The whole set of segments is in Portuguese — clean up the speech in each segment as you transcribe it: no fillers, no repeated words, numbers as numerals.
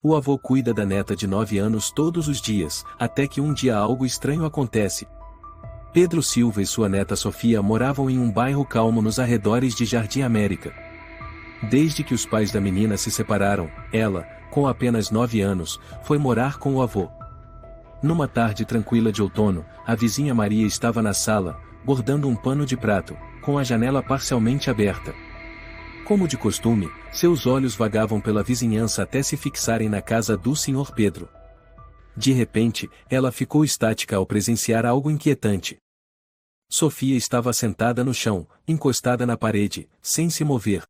O avô cuida da neta de 9 anos todos os dias, até que um dia algo estranho acontece. Pedro Silva e sua neta Sofia moravam em um bairro calmo nos arredores de Jardim América. Desde que os pais da menina se separaram, ela, com apenas 9 anos, foi morar com o avô. Numa tarde tranquila de outono, a vizinha Maria estava na sala, bordando um pano de prato, com a janela parcialmente aberta. Como de costume, seus olhos vagavam pela vizinhança até se fixarem na casa do Sr. Pedro. De repente, ela ficou estática ao presenciar algo inquietante. Sofia estava sentada no chão, encostada na parede, sem se mover.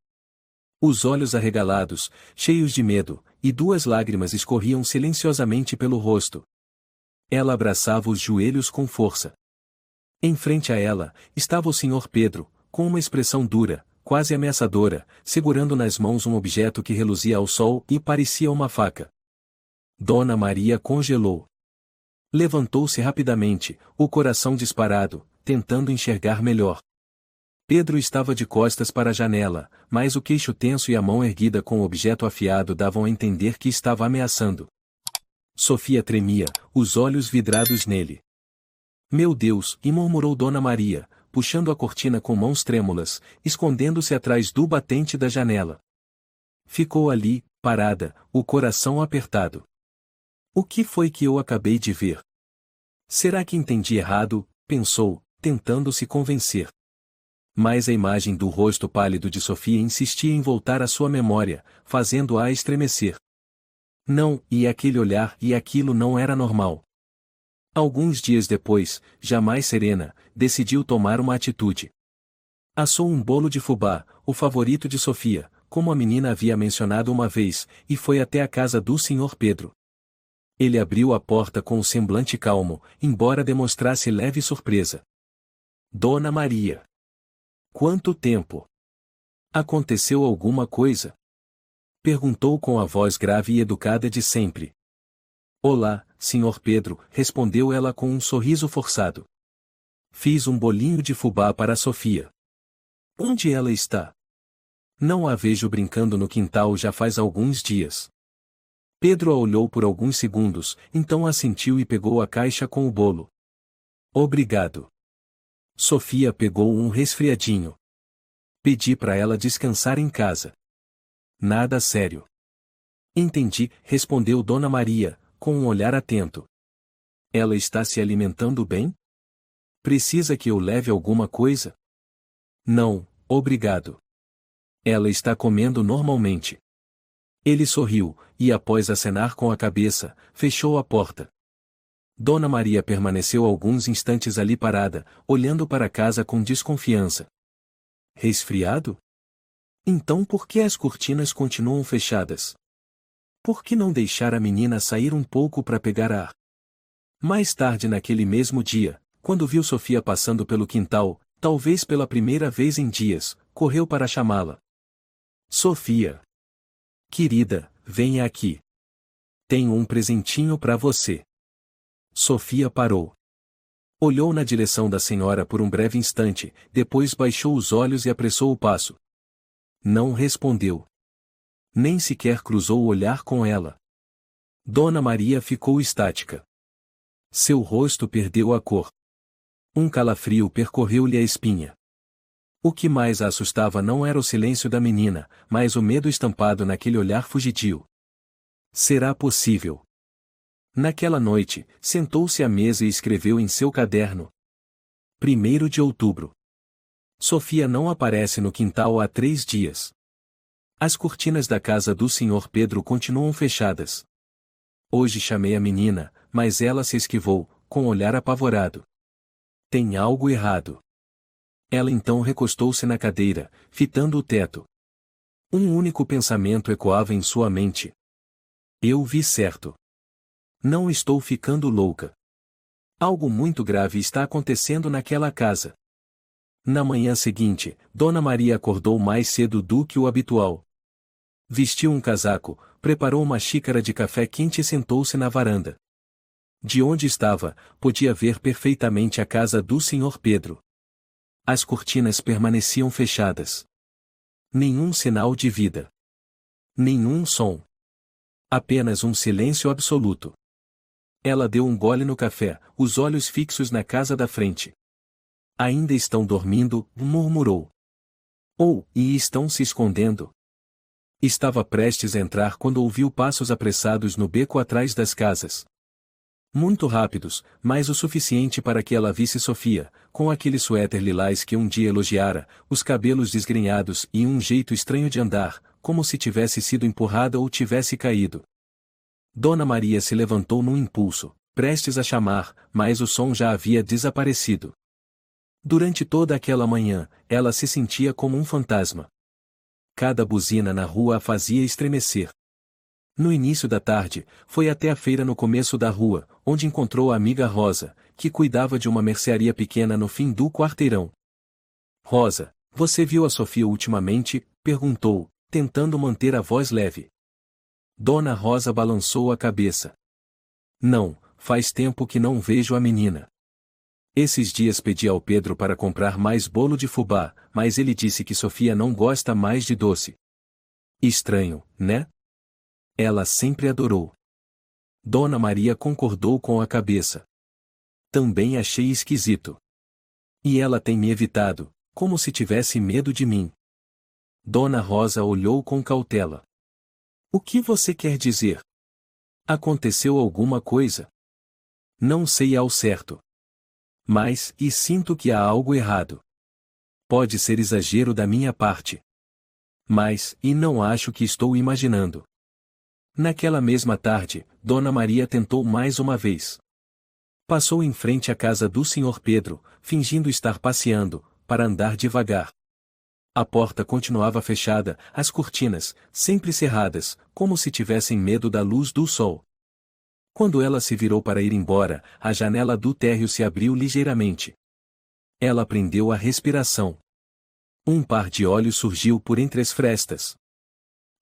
Os olhos arregalados, cheios de medo, e 2 lágrimas escorriam silenciosamente pelo rosto. Ela abraçava os joelhos com força. Em frente a ela, estava o Sr. Pedro, com uma expressão dura, quase ameaçadora, segurando nas mãos um objeto que reluzia ao sol e parecia uma faca. Dona Maria congelou. Levantou-se rapidamente, o coração disparado, tentando enxergar melhor. Pedro estava de costas para a janela, mas o queixo tenso e a mão erguida com o objeto afiado davam a entender que estava ameaçando. Sofia tremia, os olhos vidrados nele. Meu Deus, e murmurou Dona Maria, puxando a cortina com mãos trêmulas, escondendo-se atrás do batente da janela. Ficou ali, parada, o coração apertado. O que foi que eu acabei de ver? Será que entendi errado? Pensou, tentando se convencer. Mas a imagem do rosto pálido de Sofia insistia em voltar à sua memória, fazendo-a estremecer. Não, e aquele olhar e aquilo não era normal. Alguns dias depois, já mais serena, decidiu tomar uma atitude. Assou um bolo de fubá, o favorito de Sofia, como a menina havia mencionado uma vez, e foi até a casa do Sr. Pedro. Ele abriu a porta com um semblante calmo, embora demonstrasse leve surpresa. Dona Maria. Quanto tempo? Aconteceu alguma coisa? Perguntou com a voz grave e educada de sempre. Olá, Sr. Pedro, respondeu ela com um sorriso forçado. Fiz um bolinho de fubá para a Sofia. Onde ela está? Não a vejo brincando no quintal já faz alguns dias. Pedro a olhou por alguns segundos, então assentiu e pegou a caixa com o bolo. Obrigado. Sofia pegou um resfriadinho. Pedi para ela descansar em casa. Nada sério. Entendi, respondeu Dona Maria, com um olhar atento. Ela está se alimentando bem? Precisa que eu leve alguma coisa? Não, obrigado. Ela está comendo normalmente. Ele sorriu, e após acenar com a cabeça, fechou a porta. Dona Maria permaneceu alguns instantes ali parada, olhando para a casa com desconfiança. Resfriado? Então por que as cortinas continuam fechadas? Por que não deixar a menina sair um pouco para pegar ar? Mais tarde naquele mesmo dia, quando viu Sofia passando pelo quintal, talvez pela primeira vez em dias, correu para chamá-la. Sofia. Querida, venha aqui. Tenho um presentinho para você. Sofia parou. Olhou na direção da senhora por um breve instante, depois baixou os olhos e apressou o passo. Não respondeu. Nem sequer cruzou o olhar com ela. Dona Maria ficou estática. Seu rosto perdeu a cor. Um calafrio percorreu-lhe a espinha. O que mais a assustava não era o silêncio da menina, mas o medo estampado naquele olhar fugidio. Será possível? Naquela noite, sentou-se à mesa e escreveu em seu caderno. 1º de outubro. Sofia não aparece no quintal há 3 dias. As cortinas da casa do Sr. Pedro continuam fechadas. Hoje chamei a menina, mas ela se esquivou, com um olhar apavorado. Tem algo errado. Ela então recostou-se na cadeira, fitando o teto. Um único pensamento ecoava em sua mente. Eu vi certo. Não estou ficando louca. Algo muito grave está acontecendo naquela casa. Na manhã seguinte, Dona Maria acordou mais cedo do que o habitual. Vestiu um casaco, preparou uma xícara de café quente e sentou-se na varanda. De onde estava, podia ver perfeitamente a casa do Sr. Pedro. As cortinas permaneciam fechadas. Nenhum sinal de vida. Nenhum som. Apenas um silêncio absoluto. Ela deu um gole no café, os olhos fixos na casa da frente. Ainda estão dormindo, murmurou. E estão se escondendo. Estava prestes a entrar quando ouviu passos apressados no beco atrás das casas. Muito rápidos, mas o suficiente para que ela visse Sofia, com aquele suéter lilás que um dia elogiara, os cabelos desgrenhados e um jeito estranho de andar, como se tivesse sido empurrada ou tivesse caído. Dona Maria se levantou num impulso, prestes a chamar, mas o som já havia desaparecido. Durante toda aquela manhã, ela se sentia como um fantasma. Cada buzina na rua a fazia estremecer. No início da tarde, foi até a feira no começo da rua, onde encontrou a amiga Rosa, que cuidava de uma mercearia pequena no fim do quarteirão. Rosa, você viu a Sofia ultimamente? Perguntou, tentando manter a voz leve. Dona Rosa balançou a cabeça. Não, faz tempo que não vejo a menina. Esses dias pedi ao Pedro para comprar mais bolo de fubá, mas ele disse que Sofia não gosta mais de doce. Estranho, né? Ela sempre adorou. Dona Maria concordou com a cabeça. Também achei esquisito. E ela tem me evitado, como se tivesse medo de mim. Dona Rosa olhou com cautela. O que você quer dizer? Aconteceu alguma coisa? Não sei ao certo. Mas, sinto que há algo errado. Pode ser exagero da minha parte. Mas, não acho que estou imaginando. Naquela mesma tarde, Dona Maria tentou mais uma vez. Passou em frente à casa do Sr. Pedro, fingindo estar passeando, para andar devagar. A porta continuava fechada, as cortinas, sempre cerradas, como se tivessem medo da luz do sol. Quando ela se virou para ir embora, a janela do térreo se abriu ligeiramente. Ela prendeu a respiração. Um par de olhos surgiu por entre as frestas.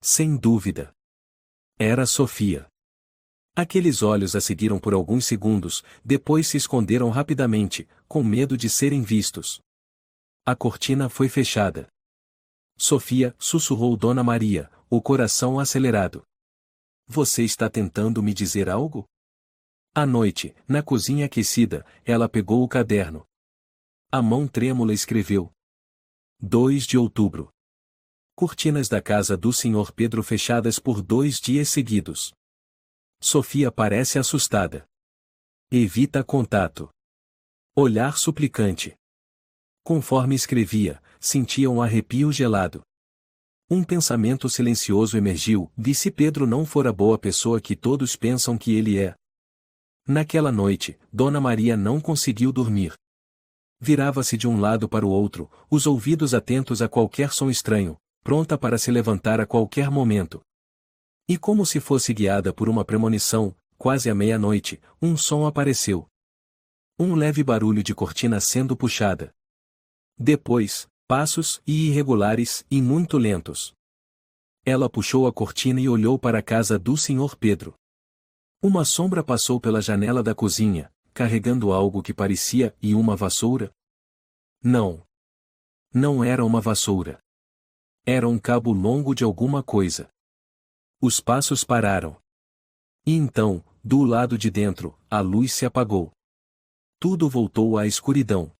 Sem dúvida. Era Sofia. Aqueles olhos a seguiram por alguns segundos, depois se esconderam rapidamente, com medo de serem vistos. A cortina foi fechada. Sofia, sussurrou Dona Maria, o coração acelerado. Você está tentando me dizer algo? À noite, na cozinha aquecida, ela pegou o caderno. A mão trêmula escreveu. 2 de outubro. Cortinas da casa do Sr. Pedro fechadas por 2 dias seguidos. Sofia parece assustada. Evita contato. Olhar suplicante. Conforme escrevia, sentia um arrepio gelado. Um pensamento silencioso emergiu, e se Pedro não for a boa pessoa que todos pensam que ele é. Naquela noite, Dona Maria não conseguiu dormir. Virava-se de um lado para o outro, os ouvidos atentos a qualquer som estranho, pronta para se levantar a qualquer momento. E como se fosse guiada por uma premonição, quase à meia-noite, um som apareceu. Um leve barulho de cortina sendo puxada. Depois, passos, irregulares e muito lentos. Ela puxou a cortina e olhou para a casa do Sr. Pedro. Uma sombra passou pela janela da cozinha, carregando algo que parecia uma vassoura. Não. Não era uma vassoura. Era um cabo longo de alguma coisa. Os passos pararam. E então, do lado de dentro, a luz se apagou. Tudo voltou à escuridão.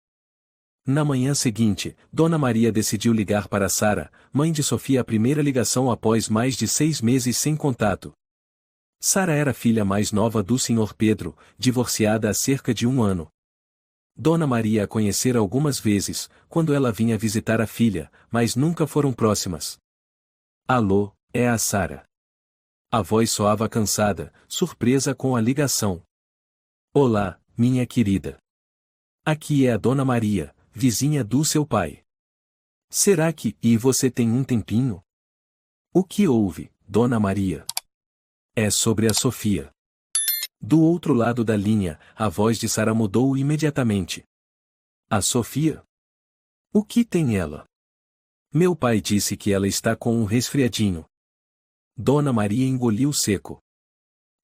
Na manhã seguinte, Dona Maria decidiu ligar para Sara, mãe de Sofia, a primeira ligação após mais de 6 meses sem contato. Sara era filha mais nova do Sr. Pedro, divorciada há cerca de 1 ano. Dona Maria a conhecera algumas vezes, quando ela vinha visitar a filha, mas nunca foram próximas. Alô, é a Sara. A voz soava cansada, surpresa com a ligação. Olá, minha querida. Aqui é a Dona Maria, vizinha do seu pai. Será que você tem um tempinho? O que houve, Dona Maria? É sobre a Sofia. Do outro lado da linha, a voz de Sara mudou imediatamente. A Sofia? O que tem ela? Meu pai disse que ela está com um resfriadinho. Dona Maria engoliu seco.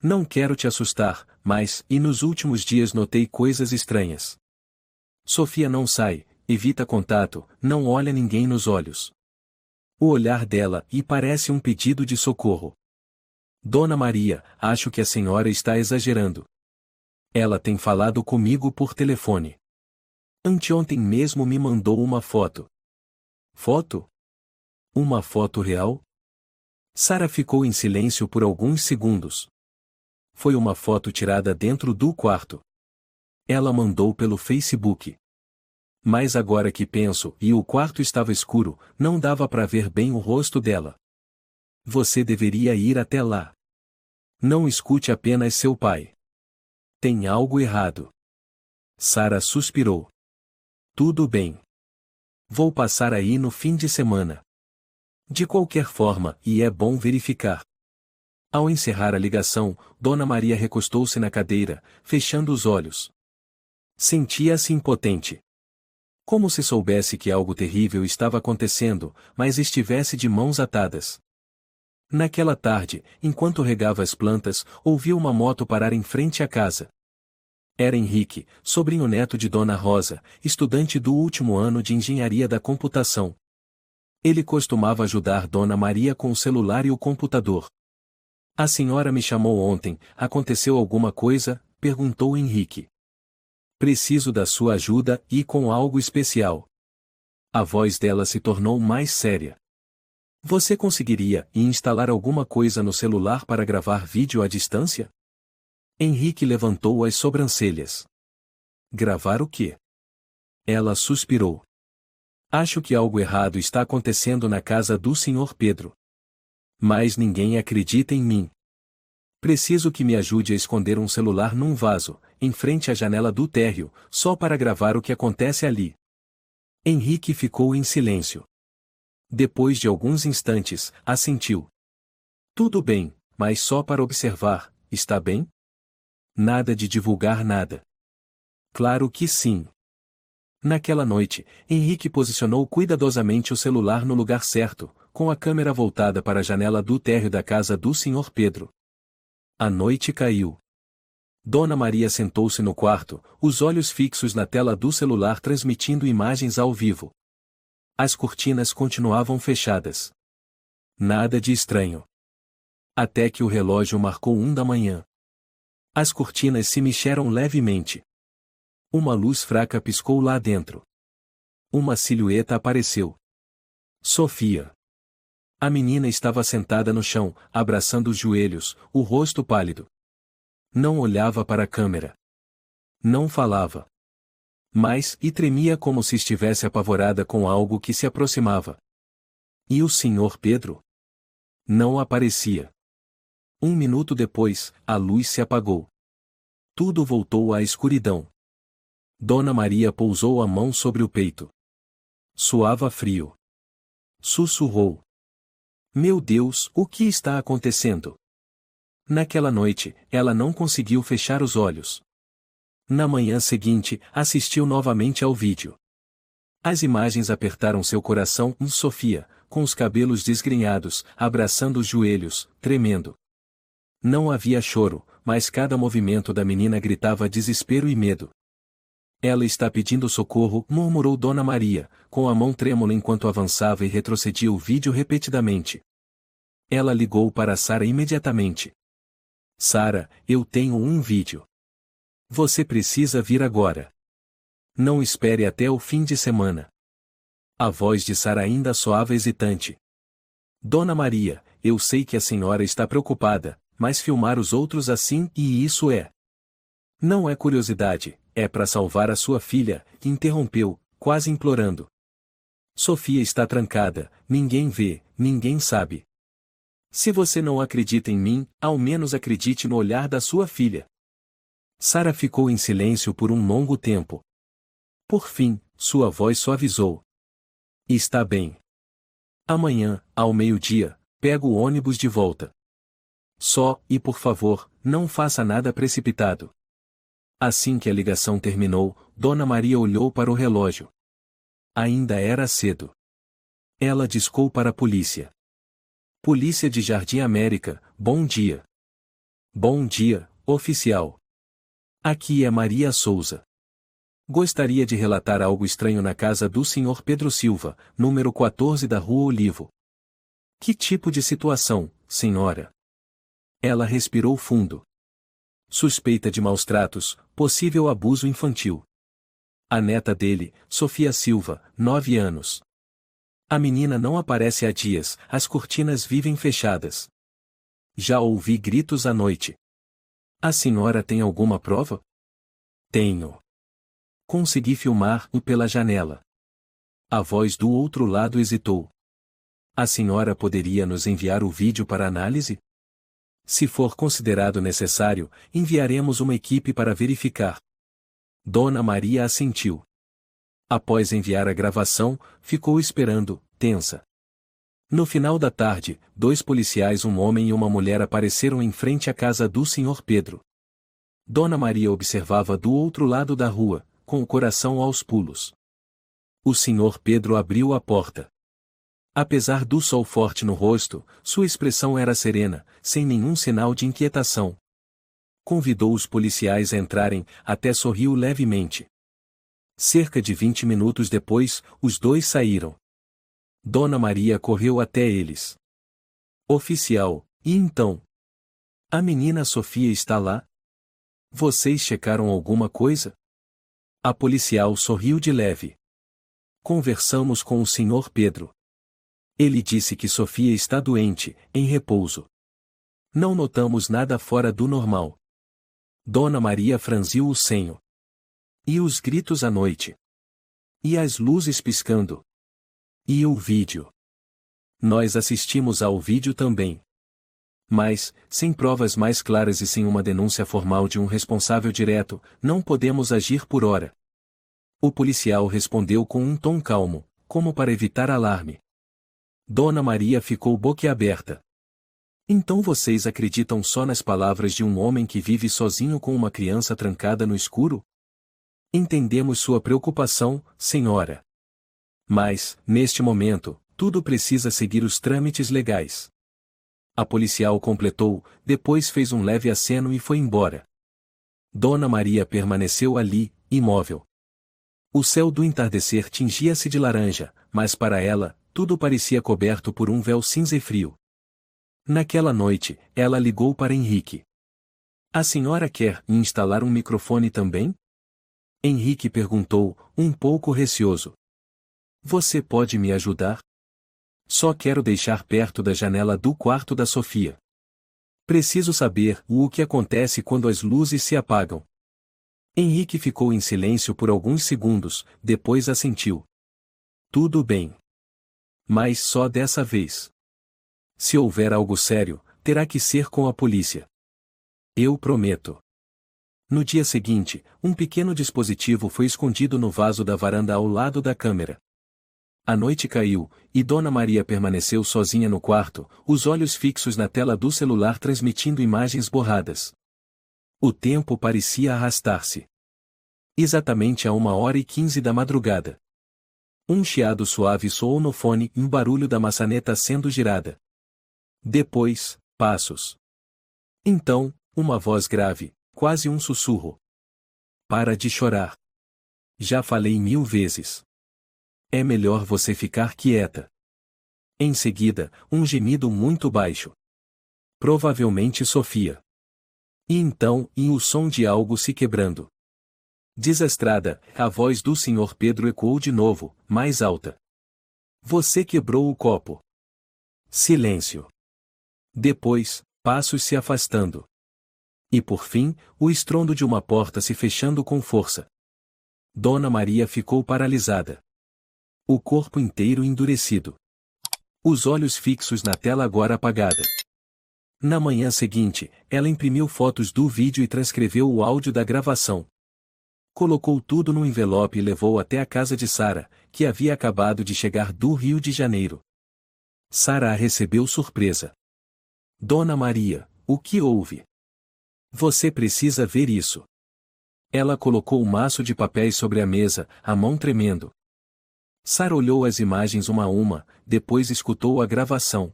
Não quero te assustar, mas, nos últimos dias notei coisas estranhas. Sofia não sai, evita contato, não olha ninguém nos olhos. O olhar dela parece um pedido de socorro. Dona Maria, acho que a senhora está exagerando. Ela tem falado comigo por telefone. Anteontem mesmo me mandou uma foto. Foto? Uma foto real? Sara ficou em silêncio por alguns segundos. Foi uma foto tirada dentro do quarto. Ela mandou pelo Facebook. Mas agora que penso, e o quarto estava escuro, não dava para ver bem o rosto dela. Você deveria ir até lá. Não escute apenas seu pai. Tem algo errado. Sara suspirou. Tudo bem. Vou passar aí no fim de semana. De qualquer forma, e é bom verificar. Ao encerrar a ligação, Dona Maria recostou-se na cadeira, fechando os olhos. Sentia-se impotente. Como se soubesse que algo terrível estava acontecendo, mas estivesse de mãos atadas. Naquela tarde, enquanto regava as plantas, ouviu uma moto parar em frente à casa. Era Henrique, sobrinho neto de Dona Rosa, estudante do último ano de engenharia da computação. Ele costumava ajudar Dona Maria com o celular e o computador. A senhora me chamou ontem, aconteceu alguma coisa? Perguntou Henrique. Preciso da sua ajuda, e com algo especial. A voz dela se tornou mais séria. Você conseguiria instalar alguma coisa no celular para gravar vídeo à distância? Henrique levantou as sobrancelhas. Gravar o quê? Ela suspirou. Acho que algo errado está acontecendo na casa do Sr. Pedro. Mas ninguém acredita em mim. Preciso que me ajude a esconder um celular num vaso, em frente à janela do térreo, só para gravar o que acontece ali. Henrique ficou em silêncio. Depois de alguns instantes, assentiu. Tudo bem, mas só para observar, está bem? Nada de divulgar nada. Claro que sim. Naquela noite, Henrique posicionou cuidadosamente o celular no lugar certo, com a câmera voltada para a janela do térreo da casa do Sr. Pedro. A noite caiu. Dona Maria sentou-se no quarto, os olhos fixos na tela do celular transmitindo imagens ao vivo. As cortinas continuavam fechadas. Nada de estranho. Até que o relógio marcou 1 da manhã. As cortinas se mexeram levemente. Uma luz fraca piscou lá dentro. Uma silhueta apareceu. Sofia. A menina estava sentada no chão, abraçando os joelhos, o rosto pálido. Não olhava para a câmera. Não falava. Mas, e tremia como se estivesse apavorada com algo que se aproximava. E o Sr. Pedro? Não aparecia. 1 minuto depois, a luz se apagou. Tudo voltou à escuridão. Dona Maria pousou a mão sobre o peito. Suava frio. Sussurrou. Meu Deus, o que está acontecendo? Naquela noite, ela não conseguiu fechar os olhos. Na manhã seguinte, assistiu novamente ao vídeo. As imagens apertaram seu coração. Sofia, com os cabelos desgrenhados, abraçando os joelhos, tremendo. Não havia choro, mas cada movimento da menina gritava desespero e medo. Ela está pedindo socorro, murmurou Dona Maria, com a mão trêmula enquanto avançava e retrocedia o vídeo repetidamente. Ela ligou para Sara imediatamente. Sara, eu tenho um vídeo. Você precisa vir agora. Não espere até o fim de semana. A voz de Sara ainda soava hesitante. Dona Maria, eu sei que a senhora está preocupada, mas filmar os outros assim, e isso é. Não é curiosidade, é para salvar a sua filha, interrompeu, quase implorando. Sofia está trancada, ninguém vê, ninguém sabe. Se você não acredita em mim, ao menos acredite no olhar da sua filha. Sara ficou em silêncio por um longo tempo. Por fim, sua voz suavizou. Está bem. Amanhã, ao meio-dia, pego o ônibus de volta. Só, e por favor, não faça nada precipitado. Assim que a ligação terminou, Dona Maria olhou para o relógio. Ainda era cedo. Ela discou para a polícia. Polícia de Jardim América, bom dia. Bom dia, oficial. Aqui é Maria Souza. Gostaria de relatar algo estranho na casa do Sr. Pedro Silva, número 14 da Rua Olivo. Que tipo de situação, senhora? Ela respirou fundo. Suspeita de maus-tratos, possível abuso infantil. A neta dele, Sofia Silva, 9 anos. A menina não aparece há dias, as cortinas vivem fechadas. Já ouvi gritos à noite. A senhora tem alguma prova? Tenho. Consegui filmar-o pela janela. A voz do outro lado hesitou. A senhora poderia nos enviar o vídeo para análise? Se for considerado necessário, enviaremos uma equipe para verificar. Dona Maria assentiu. Após enviar a gravação, ficou esperando, tensa. No final da tarde, 2 policiais, um homem e uma mulher, apareceram em frente à casa do Sr. Pedro. Dona Maria observava do outro lado da rua, com o coração aos pulos. O Sr. Pedro abriu a porta. Apesar do sol forte no rosto, sua expressão era serena, sem nenhum sinal de inquietação. Convidou os policiais a entrarem, até sorriu levemente. Cerca de 20 minutos depois, os 2 saíram. Dona Maria correu até eles. Oficial, e então? A menina Sofia está lá? Vocês checaram alguma coisa? A policial sorriu de leve. Conversamos com o Sr. Pedro. Ele disse que Sofia está doente, em repouso. Não notamos nada fora do normal. Dona Maria franziu o senho. E os gritos à noite? E as luzes piscando? E o vídeo? Nós assistimos ao vídeo também. Mas, sem provas mais claras e sem uma denúncia formal de um responsável direto, não podemos agir por hora. O policial respondeu com um tom calmo, como para evitar alarme. Dona Maria ficou boquiaberta. Então vocês acreditam só nas palavras de um homem que vive sozinho com uma criança trancada no escuro? Entendemos sua preocupação, senhora. Mas, neste momento, tudo precisa seguir os trâmites legais. A policial completou, depois fez um leve aceno e foi embora. Dona Maria permaneceu ali, imóvel. O céu do entardecer tingia-se de laranja, mas para ela, tudo parecia coberto por um véu cinza e frio. Naquela noite, ela ligou para Henrique. A senhora quer instalar um microfone também? Henrique perguntou, um pouco receoso. Você pode me ajudar? Só quero deixar perto da janela do quarto da Sofia. Preciso saber o que acontece quando as luzes se apagam. Henrique ficou em silêncio por alguns segundos, depois assentiu. Tudo bem. Mas só dessa vez. Se houver algo sério, terá que ser com a polícia. Eu prometo. No dia seguinte, um pequeno dispositivo foi escondido no vaso da varanda ao lado da câmera. A noite caiu, e Dona Maria permaneceu sozinha no quarto, os olhos fixos na tela do celular transmitindo imagens borradas. O tempo parecia arrastar-se. Exatamente a 1h15 da madrugada. Um chiado suave soou no fone e um barulho da maçaneta sendo girada. Depois, passos. Então, uma voz grave, quase um sussurro. Para de chorar. Já falei 1000 vezes. É melhor você ficar quieta. Em seguida, um gemido muito baixo. Provavelmente Sofia. E então, o som de algo se quebrando. Desastrada, a voz do Sr. Pedro ecoou de novo, mais alta. Você quebrou o copo. Silêncio. Depois, passos se afastando. E por fim, o estrondo de uma porta se fechando com força. Dona Maria ficou paralisada. O corpo inteiro endurecido. Os olhos fixos na tela agora apagada. Na manhã seguinte, ela imprimiu fotos do vídeo e transcreveu o áudio da gravação. Colocou tudo no envelope e levou até a casa de Sara, que havia acabado de chegar do Rio de Janeiro. Sara a recebeu surpresa. Dona Maria, o que houve? Você precisa ver isso. Ela colocou o maço de papéis sobre a mesa, a mão tremendo. Sara olhou as imagens uma a uma, depois escutou a gravação.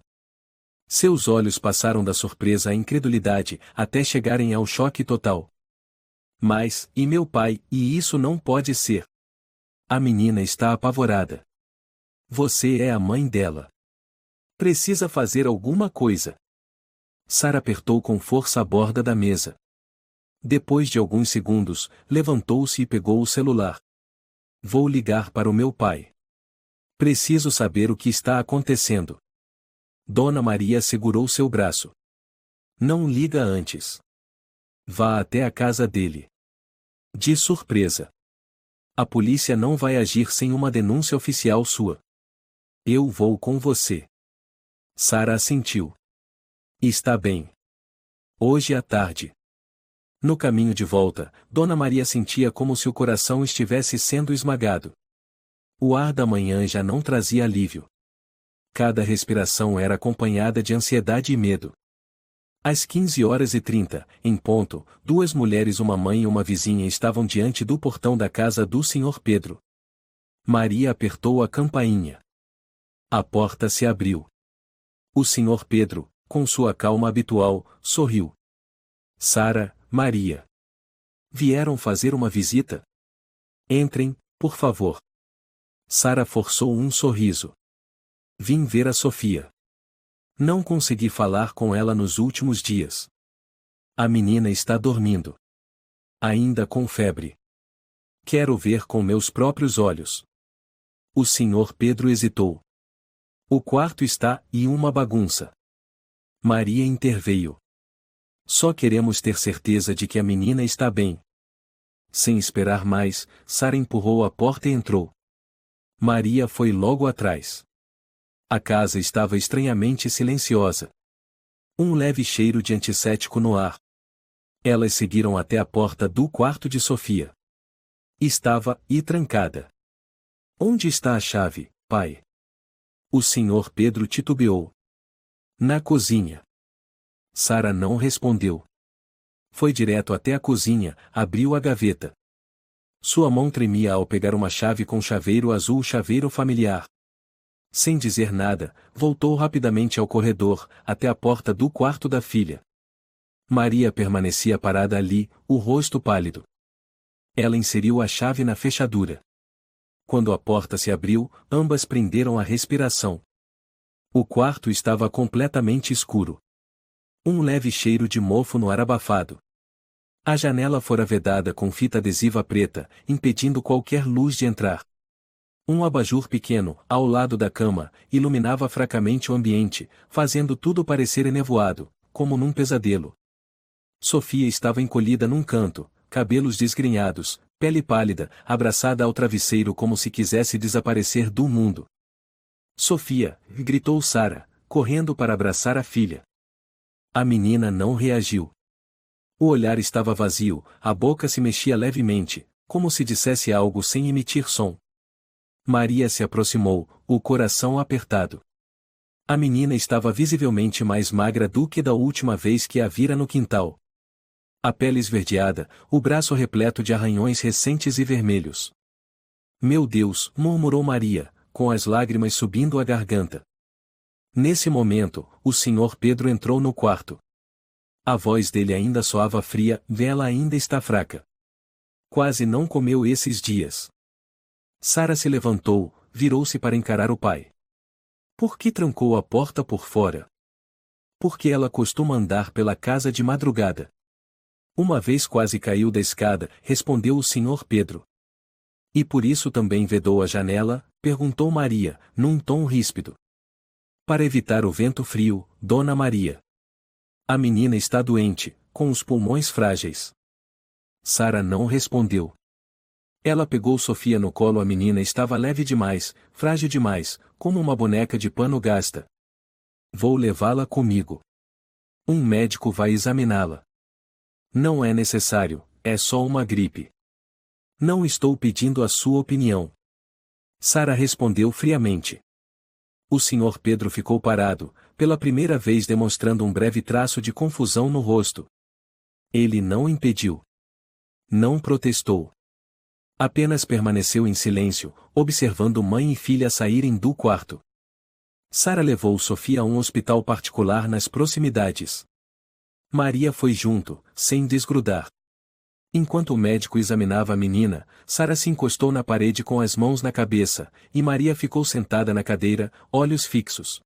Seus olhos passaram da surpresa à incredulidade, até chegarem ao choque total. Mas, e meu pai, e isso não pode ser. A menina está apavorada. Você é a mãe dela. Precisa fazer alguma coisa. Sara apertou com força a borda da mesa. Depois de alguns segundos, levantou-se e pegou o celular. Vou ligar para o meu pai. Preciso saber o que está acontecendo. Dona Maria segurou seu braço. Não liga antes. Vá até a casa dele. De surpresa. A polícia não vai agir sem uma denúncia oficial sua. Eu vou com você. Sara assentiu. Está bem. Hoje à tarde. No caminho de volta, Dona Maria sentia como se o coração estivesse sendo esmagado. O ar da manhã já não trazia alívio. Cada respiração era acompanhada de ansiedade e medo. Às 15h30, em ponto, duas mulheres, uma mãe e uma vizinha, estavam diante do portão da casa do Sr. Pedro. Maria apertou a campainha. A porta se abriu. O Sr. Pedro, com sua calma habitual, sorriu. Sara, Maria. Vieram fazer uma visita? Entrem, por favor. Sara forçou um sorriso. Vim ver a Sofia. Não consegui falar com ela nos últimos dias. A menina está dormindo. Ainda com febre. Quero ver com meus próprios olhos. O Sr. Pedro hesitou. O quarto está uma bagunça. Maria interveio. Só queremos ter certeza de que a menina está bem. Sem esperar mais, Sara empurrou a porta e entrou. Maria foi logo atrás. A casa estava estranhamente silenciosa. Um leve cheiro de antisséptico no ar. Elas seguiram até a porta do quarto de Sofia. Estava trancada. Onde está a chave, pai? O Sr. Pedro titubeou. Na cozinha. Sara não respondeu. Foi direto até a cozinha, abriu a gaveta. Sua mão tremia ao pegar uma chave com chaveiro azul, chaveiro familiar. Sem dizer nada, voltou rapidamente ao corredor, até a porta do quarto da filha. Maria permanecia parada ali, o rosto pálido. Ela inseriu a chave na fechadura. Quando a porta se abriu, ambas prenderam a respiração. O quarto estava completamente escuro. Um leve cheiro de mofo no ar abafado. A janela fora vedada com fita adesiva preta, impedindo qualquer luz de entrar. Um abajur pequeno, ao lado da cama, iluminava fracamente o ambiente, fazendo tudo parecer enevoado, como num pesadelo. Sofia estava encolhida num canto, cabelos desgrenhados, pele pálida, abraçada ao travesseiro como se quisesse desaparecer do mundo. Sofia, gritou Sara, correndo para abraçar a filha. A menina não reagiu. O olhar estava vazio, a boca se mexia levemente, como se dissesse algo sem emitir som. Maria se aproximou, o coração apertado. A menina estava visivelmente mais magra do que da última vez que a vira no quintal. A pele esverdeada, o braço repleto de arranhões recentes e vermelhos. Meu Deus, murmurou Maria, com as lágrimas subindo à garganta. Nesse momento, o Sr. Pedro entrou no quarto. A voz dele ainda soava fria, ela ainda está fraca. Quase não comeu esses dias. Sara se levantou, virou-se para encarar o pai. Por que trancou a porta por fora? Porque ela costuma andar pela casa de madrugada. Uma vez quase caiu da escada, respondeu o Sr. Pedro. E por isso também vedou a janela? Perguntou Maria, num tom ríspido. Para evitar o vento frio, Dona Maria. A menina está doente, com os pulmões frágeis. Sara não respondeu. Ela pegou Sofia no colo. A menina estava leve demais, frágil demais, como uma boneca de pano gasta. Vou levá-la comigo. Um médico vai examiná-la. Não é necessário, é só uma gripe. Não estou pedindo a sua opinião. Sara respondeu friamente. O Sr. Pedro ficou parado, pela primeira vez demonstrando um breve traço de confusão no rosto. Ele não impediu. Não protestou. Apenas permaneceu em silêncio, observando mãe e filha saírem do quarto. Sara levou Sofia a um hospital particular nas proximidades. Maria foi junto, sem desgrudar. Enquanto o médico examinava a menina, Sara se encostou na parede com as mãos na cabeça, e Maria ficou sentada na cadeira, olhos fixos.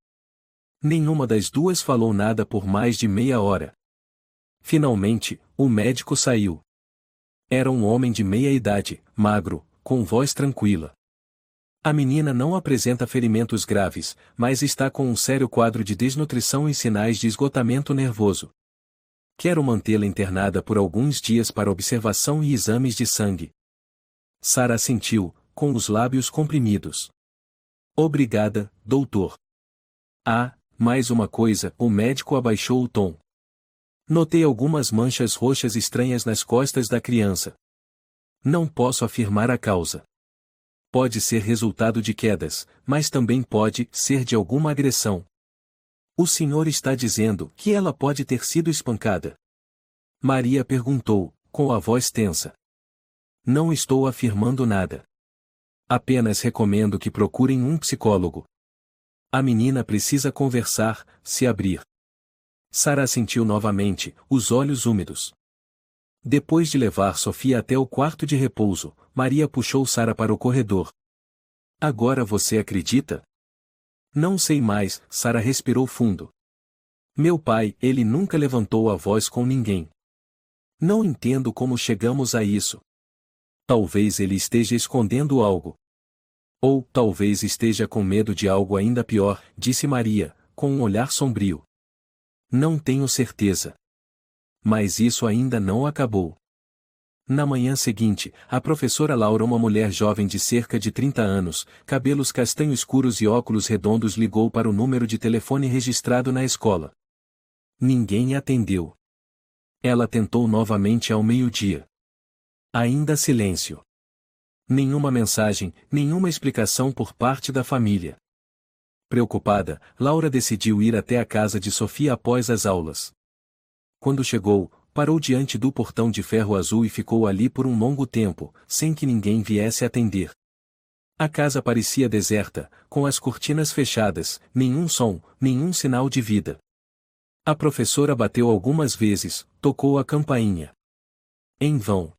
Nenhuma das duas falou nada por mais de meia hora. Finalmente, o médico saiu. Era um homem de meia idade, magro, com voz tranquila. A menina não apresenta ferimentos graves, mas está com um sério quadro de desnutrição e sinais de esgotamento nervoso. Quero mantê-la internada por alguns dias para observação e exames de sangue. Sara assentiu, com os lábios comprimidos. Obrigada, doutor. Ah, mais uma coisa, o médico abaixou o tom. Notei algumas manchas roxas estranhas nas costas da criança. Não posso afirmar a causa. Pode ser resultado de quedas, mas também pode ser de alguma agressão. O senhor está dizendo que ela pode ter sido espancada? Maria perguntou, com a voz tensa. Não estou afirmando nada. Apenas recomendo que procurem um psicólogo. A menina precisa conversar, se abrir. Sara assentiu novamente, os olhos úmidos. Depois de levar Sofia até o quarto de repouso, Maria puxou Sara para o corredor. Agora você acredita? Não sei mais, Sara respirou fundo. Meu pai, ele nunca levantou a voz com ninguém. Não entendo como chegamos a isso. Talvez ele esteja escondendo algo. Ou, talvez esteja com medo de algo ainda pior, disse Maria, com um olhar sombrio. Não tenho certeza. Mas isso ainda não acabou. Na manhã seguinte, a professora Laura, uma mulher jovem de cerca de 30 anos, cabelos castanho escuros e óculos redondos, ligou para o número de telefone registrado na escola. Ninguém atendeu. Ela tentou novamente ao meio-dia. Ainda silêncio. Nenhuma mensagem, nenhuma explicação por parte da família. Preocupada, Laura decidiu ir até a casa de Sofia após as aulas. Quando chegou, parou diante do portão de ferro azul e ficou ali por um longo tempo, sem que ninguém viesse atender. A casa parecia deserta, com as cortinas fechadas, nenhum som, nenhum sinal de vida. A professora bateu algumas vezes, tocou a campainha. Em vão.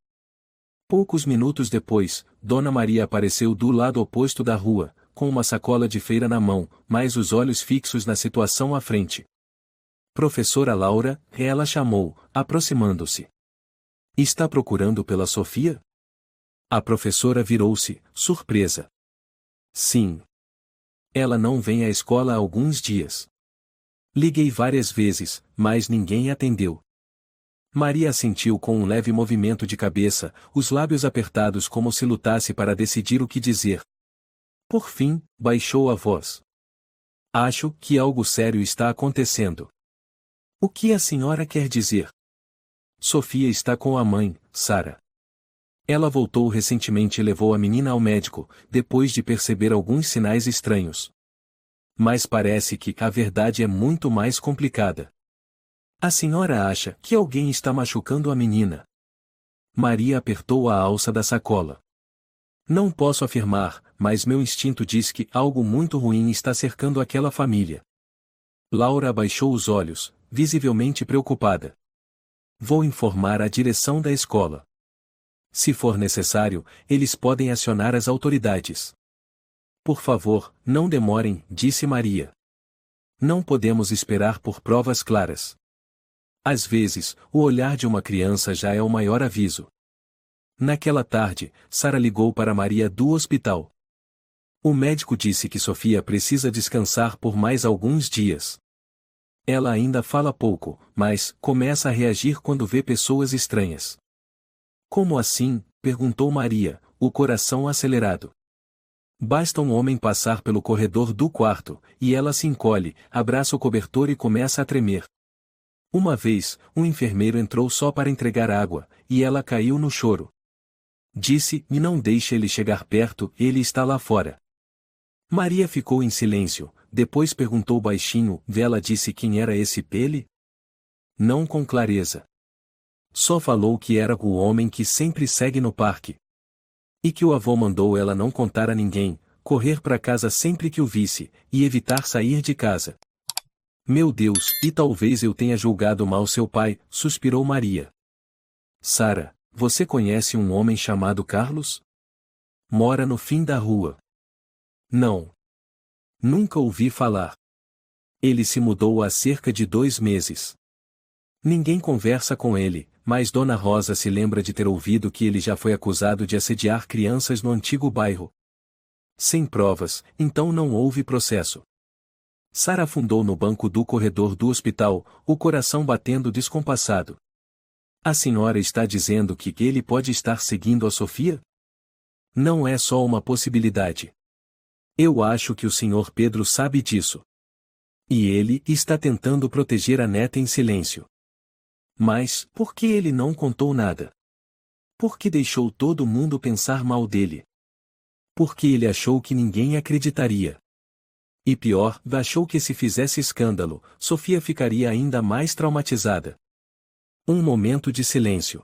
Poucos minutos depois, Dona Maria apareceu do lado oposto da rua, com uma sacola de feira na mão, mas os olhos fixos na situação à frente. Professora Laura, ela chamou, aproximando-se. Está procurando pela Sofia? A professora virou-se, surpresa. Sim. Ela não vem à escola há alguns dias. Liguei várias vezes, mas ninguém atendeu. Maria assentiu com um leve movimento de cabeça, os lábios apertados como se lutasse para decidir o que dizer. Por fim, baixou a voz. Acho que algo sério está acontecendo. O que a senhora quer dizer? Sofia está com a mãe, Sara. Ela voltou recentemente e levou a menina ao médico, depois de perceber alguns sinais estranhos. Mas parece que a verdade é muito mais complicada. A senhora acha que alguém está machucando a menina? Maria apertou a alça da sacola. Não posso afirmar, mas meu instinto diz que algo muito ruim está cercando aquela família. Laura abaixou os olhos, visivelmente preocupada. Vou informar a direção da escola. Se for necessário, eles podem acionar as autoridades. Por favor, não demorem, disse Maria. Não podemos esperar por provas claras. Às vezes, o olhar de uma criança já é o maior aviso. Naquela tarde, Sara ligou para Maria do hospital. O médico disse que Sofia precisa descansar por mais alguns dias. Ela ainda fala pouco, mas começa a reagir quando vê pessoas estranhas. Como assim? Perguntou Maria, o coração acelerado. Basta um homem passar pelo corredor do quarto, e ela se encolhe, abraça o cobertor e começa a tremer. Uma vez, um enfermeiro entrou só para entregar água, e ela caiu no choro. Disse-me não deixe ele chegar perto, ele está lá fora. Maria ficou em silêncio, depois perguntou baixinho, ela disse quem era esse Pele? Não com clareza. Só falou que era o homem que sempre segue no parque. E que o avô mandou ela não contar a ninguém, correr para casa sempre que o visse, e evitar sair de casa. Meu Deus, e talvez eu tenha julgado mal seu pai, suspirou Maria. Sara, você conhece um homem chamado Carlos? Mora no fim da rua. Não. Nunca ouvi falar. Ele se mudou há cerca de 2 meses. Ninguém conversa com ele, mas Dona Rosa se lembra de ter ouvido que ele já foi acusado de assediar crianças no antigo bairro. Sem provas, então não houve processo. Sara afundou no banco do corredor do hospital, o coração batendo descompassado. A senhora está dizendo que ele pode estar seguindo a Sofia? Não é só uma possibilidade. Eu acho que o Sr. Pedro sabe disso. E ele está tentando proteger a neta em silêncio. Mas, por que ele não contou nada? Por que deixou todo mundo pensar mal dele? Porque ele achou que ninguém acreditaria. E pior, achou que se fizesse escândalo, Sofia ficaria ainda mais traumatizada. Um momento de silêncio.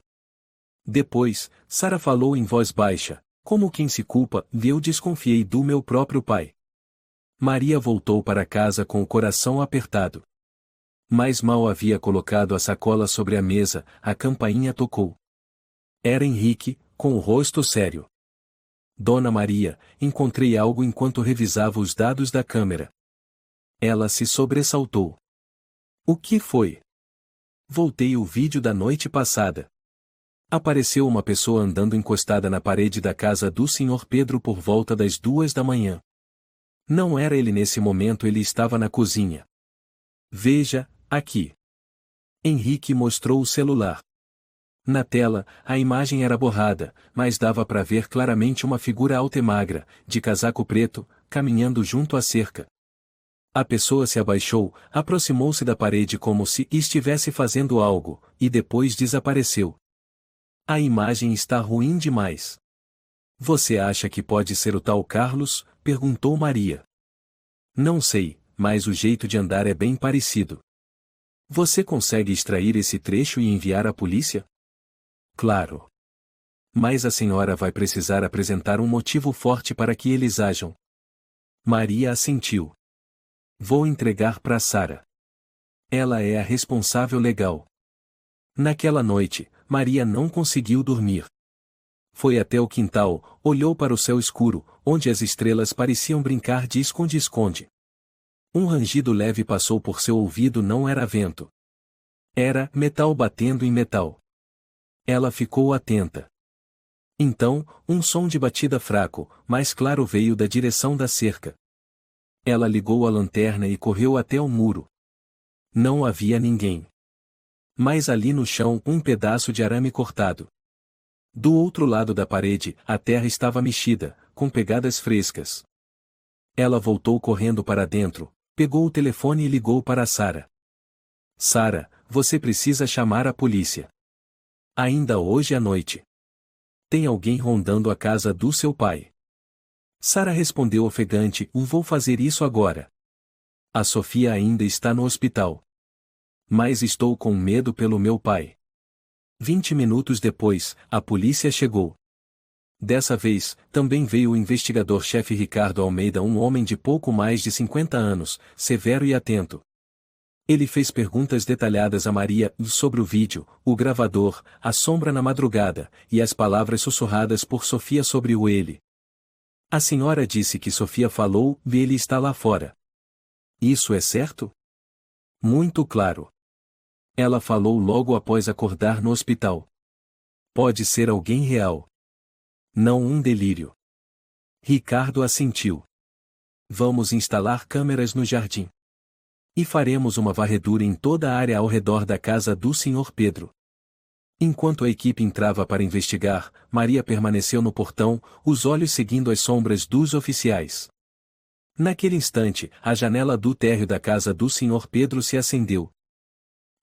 Depois, Sara falou em voz baixa, como quem se culpa, eu desconfiei do meu próprio pai. Maria voltou para casa com o coração apertado. Mas mal havia colocado a sacola sobre a mesa, a campainha tocou. Era Henrique, com o rosto sério. Dona Maria, encontrei algo enquanto revisava os dados da câmera. Ela se sobressaltou. O que foi? Voltei o vídeo da noite passada. Apareceu uma pessoa andando encostada na parede da casa do Sr. Pedro por volta das 2 da manhã. Não era ele nesse momento, ele estava na cozinha. Veja, aqui. Henrique mostrou o celular. Na tela, a imagem era borrada, mas dava para ver claramente uma figura alta e magra, de casaco preto, caminhando junto à cerca. A pessoa se abaixou, aproximou-se da parede como se estivesse fazendo algo, e depois desapareceu. A imagem está ruim demais. Você acha que pode ser o tal Carlos? Perguntou Maria. Não sei, mas o jeito de andar é bem parecido. Você consegue extrair esse trecho e enviar à polícia? Claro. Mas a senhora vai precisar apresentar um motivo forte para que eles ajam. Maria assentiu. Vou entregar para Sara. Ela é a responsável legal. Naquela noite, Maria não conseguiu dormir. Foi até o quintal, olhou para o céu escuro, onde as estrelas pareciam brincar de esconde-esconde. Um rangido leve passou por seu ouvido, não era vento. Era metal batendo em metal. Ela ficou atenta. Então, um som de batida fraco, mais claro veio da direção da cerca. Ela ligou a lanterna e correu até o muro. Não havia ninguém. Mas ali no chão, um pedaço de arame cortado. Do outro lado da parede, a terra estava mexida, com pegadas frescas. Ela voltou correndo para dentro, pegou o telefone e ligou para Sara. Sara, você precisa chamar a polícia. Ainda hoje à noite. Tem alguém rondando a casa do seu pai. Sara respondeu ofegante, vou fazer isso agora. A Sofia ainda está no hospital. Mas estou com medo pelo meu pai. 20 minutos depois, a polícia chegou. Dessa vez, também veio o investigador-chefe Ricardo Almeida, um homem de pouco mais de 50 anos, severo e atento. Ele fez perguntas detalhadas a Maria sobre o vídeo, o gravador, a sombra na madrugada, e as palavras sussurradas por Sofia sobre o ele. A senhora disse que Sofia falou, ele está lá fora. Isso é certo? Muito claro. Ela falou logo após acordar no hospital. Pode ser alguém real. Não um delírio. Ricardo assentiu. Vamos instalar câmeras no jardim. E faremos uma varredura em toda a área ao redor da casa do Sr. Pedro. Enquanto a equipe entrava para investigar, Maria permaneceu no portão, os olhos seguindo as sombras dos oficiais. Naquele instante, a janela do térreo da casa do Sr. Pedro se acendeu.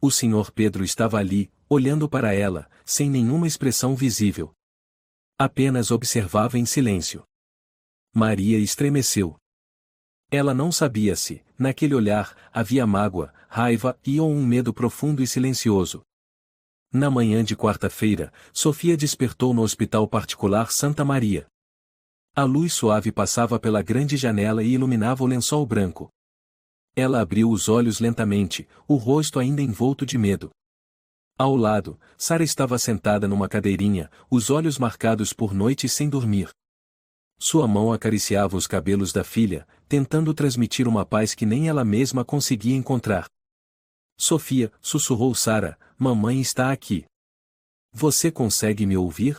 O Sr. Pedro estava ali, olhando para ela, sem nenhuma expressão visível. Apenas observava em silêncio. Maria estremeceu. Ela não sabia se, naquele olhar, havia mágoa, raiva ou um medo profundo e silencioso. Na manhã de quarta-feira, Sofia despertou no hospital particular Santa Maria. A luz suave passava pela grande janela e iluminava o lençol branco. Ela abriu os olhos lentamente, o rosto ainda envolto de medo. Ao lado, Sara estava sentada numa cadeirinha, os olhos marcados por noites sem dormir. Sua mão acariciava os cabelos da filha, tentando transmitir uma paz que nem ela mesma conseguia encontrar. Sofia, sussurrou Sara, mamãe está aqui. Você consegue me ouvir?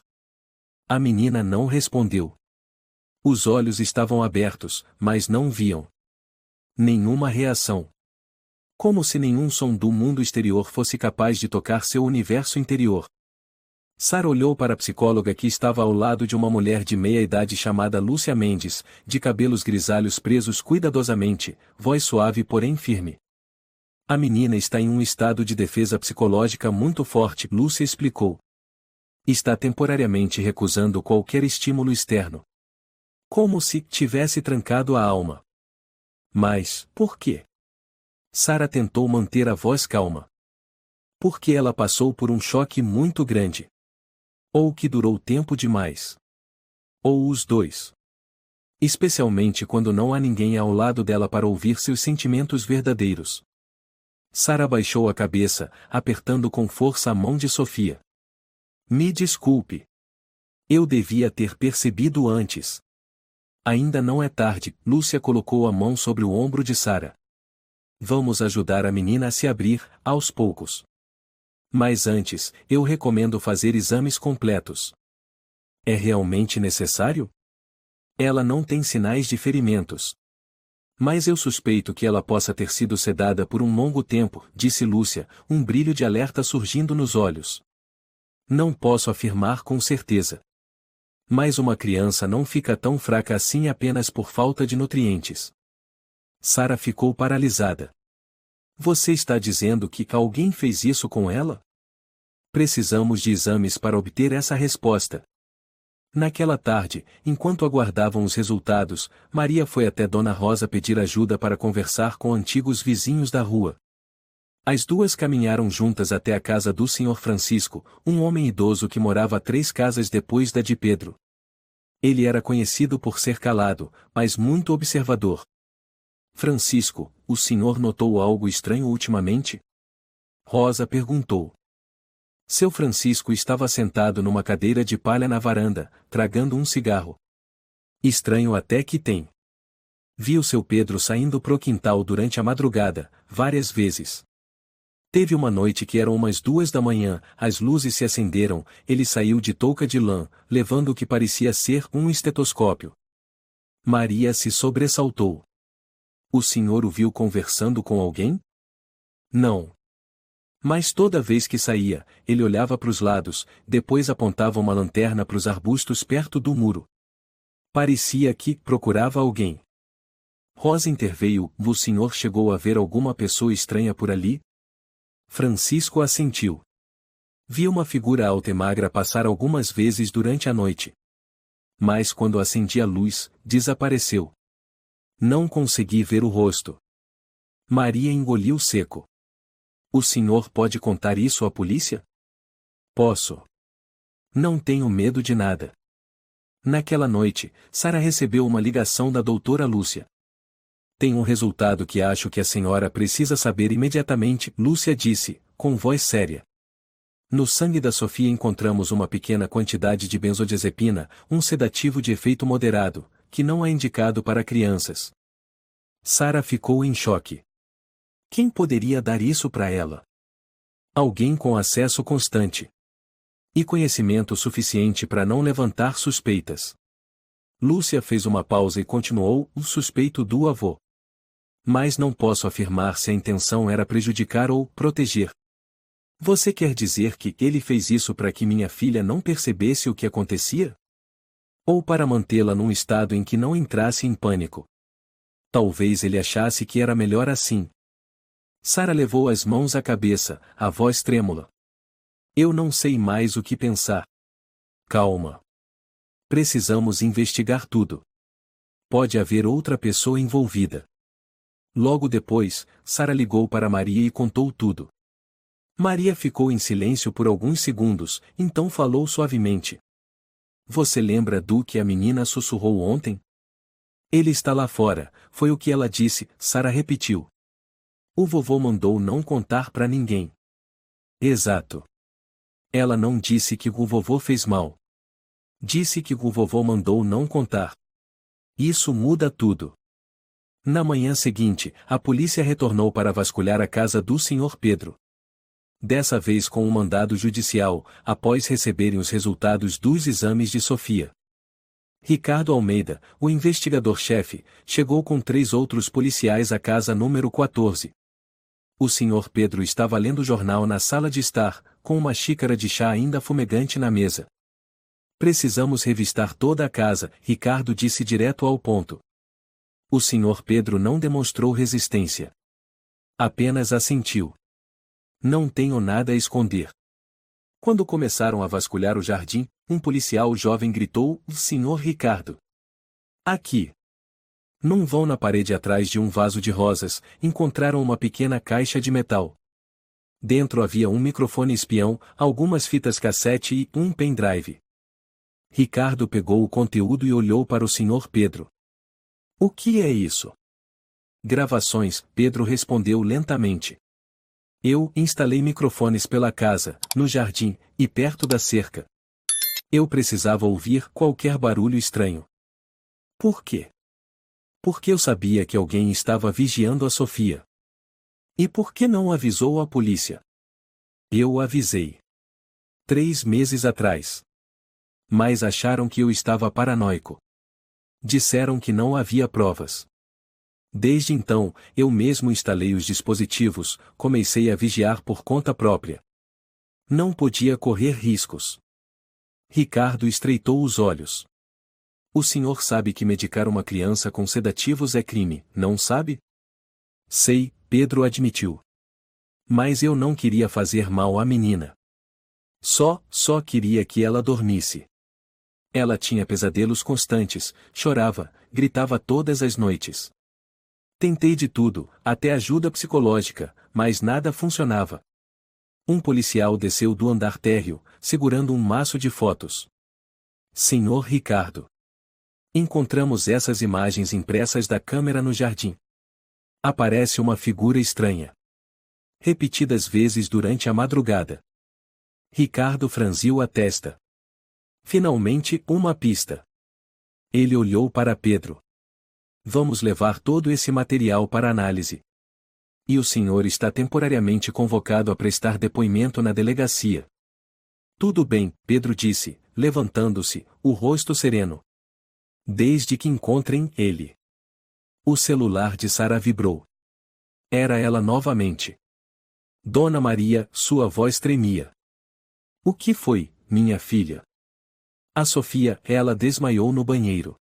A menina não respondeu. Os olhos estavam abertos, mas não viam nenhuma reação. Como se nenhum som do mundo exterior fosse capaz de tocar seu universo interior. Sara olhou para a psicóloga que estava ao lado de uma mulher de meia-idade chamada Lúcia Mendes, de cabelos grisalhos presos cuidadosamente, voz suave porém firme. A menina está em um estado de defesa psicológica muito forte, Lúcia explicou. Está temporariamente recusando qualquer estímulo externo. Como se tivesse trancado a alma. Mas, por quê? Sara tentou manter a voz calma. Porque ela passou por um choque muito grande. Ou que durou tempo demais. Ou os dois. Especialmente quando não há ninguém ao lado dela para ouvir seus sentimentos verdadeiros. Sara baixou a cabeça, apertando com força a mão de Sofia. Me desculpe. Eu devia ter percebido antes. Ainda não é tarde, Lúcia colocou a mão sobre o ombro de Sara. Vamos ajudar a menina a se abrir, aos poucos. Mas antes, eu recomendo fazer exames completos. É realmente necessário? Ela não tem sinais de ferimentos. Mas eu suspeito que ela possa ter sido sedada por um longo tempo, disse Lúcia, um brilho de alerta surgindo nos olhos. Não posso afirmar com certeza. Mas uma criança não fica tão fraca assim apenas por falta de nutrientes. Sara ficou paralisada. Você está dizendo que alguém fez isso com ela? Precisamos de exames para obter essa resposta. Naquela tarde, enquanto aguardavam os resultados, Maria foi até Dona Rosa pedir ajuda para conversar com antigos vizinhos da rua. As duas caminharam juntas até a casa do Sr. Francisco, um homem idoso que morava 3 casas depois da de Pedro. Ele era conhecido por ser calado, mas muito observador. Francisco, o senhor notou algo estranho ultimamente? Rosa perguntou. Seu Francisco estava sentado numa cadeira de palha na varanda, tragando um cigarro. Estranho até que tem. Vi o seu Pedro saindo pro quintal durante a madrugada, várias vezes. Teve uma noite que eram umas 2 da manhã, as luzes se acenderam, ele saiu de touca de lã, levando o que parecia ser um estetoscópio. Maria se sobressaltou. O senhor o viu conversando com alguém? Não. Mas toda vez que saía, ele olhava para os lados, depois apontava uma lanterna para os arbustos perto do muro. Parecia que procurava alguém. Rosa interveio, o senhor chegou a ver alguma pessoa estranha por ali? Francisco assentiu. Vi uma figura alta e magra passar algumas vezes durante a noite. Mas quando acendi a luz, desapareceu. Não consegui ver o rosto. Maria engoliu seco. O senhor pode contar isso à polícia? Posso. Não tenho medo de nada. Naquela noite, Sara recebeu uma ligação da doutora Lúcia. Tem um resultado que acho que a senhora precisa saber imediatamente, Lúcia disse, com voz séria. No sangue da Sofia encontramos uma pequena quantidade de benzodiazepina, um sedativo de efeito moderado, que não é indicado para crianças. Sara ficou em choque. Quem poderia dar isso para ela? Alguém com acesso constante. E conhecimento suficiente para não levantar suspeitas. Lúcia fez uma pausa e continuou, o suspeito do avô. Mas não posso afirmar se a intenção era prejudicar ou proteger. Você quer dizer que ele fez isso para que minha filha não percebesse o que acontecia? Ou para mantê-la num estado em que não entrasse em pânico? Talvez ele achasse que era melhor assim. Sara levou as mãos à cabeça, a voz trêmula. Eu não sei mais o que pensar. Calma. Precisamos investigar tudo. Pode haver outra pessoa envolvida. Logo depois, Sara ligou para Maria e contou tudo. Maria ficou em silêncio por alguns segundos, então falou suavemente. Você lembra do que a menina sussurrou ontem? Ele está lá fora, foi o que ela disse, Sara repetiu. O vovô mandou não contar para ninguém. Exato. Ela não disse que o vovô fez mal. Disse que o vovô mandou não contar. Isso muda tudo. Na manhã seguinte, a polícia retornou para vasculhar a casa do Sr. Pedro. Dessa vez com um mandado judicial, após receberem os resultados dos exames de Sofia. Ricardo Almeida, o investigador-chefe, chegou com 3 outros policiais à casa número 14. O Sr. Pedro estava lendo o jornal na sala de estar, com uma xícara de chá ainda fumegante na mesa. Precisamos revistar toda a casa, Ricardo disse direto ao ponto. O Sr. Pedro não demonstrou resistência. Apenas assentiu. Não tenho nada a esconder. Quando começaram a vasculhar o jardim, um policial jovem gritou: Sr. Ricardo. Aqui. Num vão na parede atrás de um vaso de rosas, encontraram uma pequena caixa de metal. Dentro havia um microfone espião, algumas fitas cassete e um pendrive. Ricardo pegou o conteúdo e olhou para o Sr. Pedro. O que é isso? Gravações, Pedro respondeu lentamente. Eu instalei microfones pela casa, no jardim, e perto da cerca. Eu precisava ouvir qualquer barulho estranho. Por quê? Porque eu sabia que alguém estava vigiando a Sofia. E por que não avisou a polícia? Eu avisei. 3 meses atrás. Mas acharam que eu estava paranoico. Disseram que não havia provas. Desde então, eu mesmo instalei os dispositivos, comecei a vigiar por conta própria. Não podia correr riscos. Ricardo estreitou os olhos. O senhor sabe que medicar uma criança com sedativos é crime, não sabe? Sei, Pedro admitiu. Mas eu não queria fazer mal à menina. Só queria que ela dormisse. Ela tinha pesadelos constantes, chorava, gritava todas as noites. Tentei de tudo, até ajuda psicológica, mas nada funcionava. Um policial desceu do andar térreo, segurando um maço de fotos. Senhor Ricardo. Encontramos essas imagens impressas da câmera no jardim. Aparece uma figura estranha. Repetidas vezes durante a madrugada. Ricardo franziu a testa. Finalmente, uma pista. Ele olhou para Pedro. Vamos levar todo esse material para análise. E o senhor está temporariamente convocado a prestar depoimento na delegacia. Tudo bem, Pedro disse, levantando-se, o rosto sereno. Desde que encontrem ele. O celular de Sara vibrou. Era ela novamente. Dona Maria, sua voz tremia. O que foi, minha filha? A Sofia, ela desmaiou no banheiro.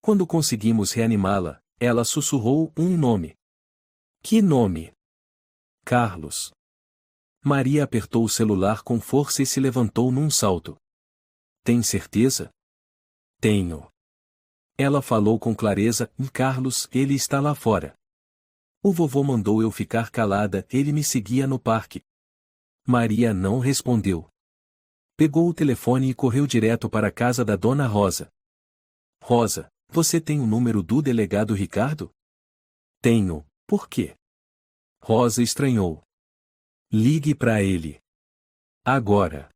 Quando conseguimos reanimá-la, ela sussurrou um nome. Que nome? Carlos. Maria apertou o celular com força e se levantou num salto. Tem certeza? Tenho. Ela falou com clareza: Carlos, ele está lá fora. O vovô mandou eu ficar calada, ele me seguia no parque. Maria não respondeu. Pegou o telefone e correu direto para a casa da Dona Rosa. Rosa, você tem o número do delegado Ricardo? Tenho, por quê? Rosa estranhou. Ligue para ele. Agora.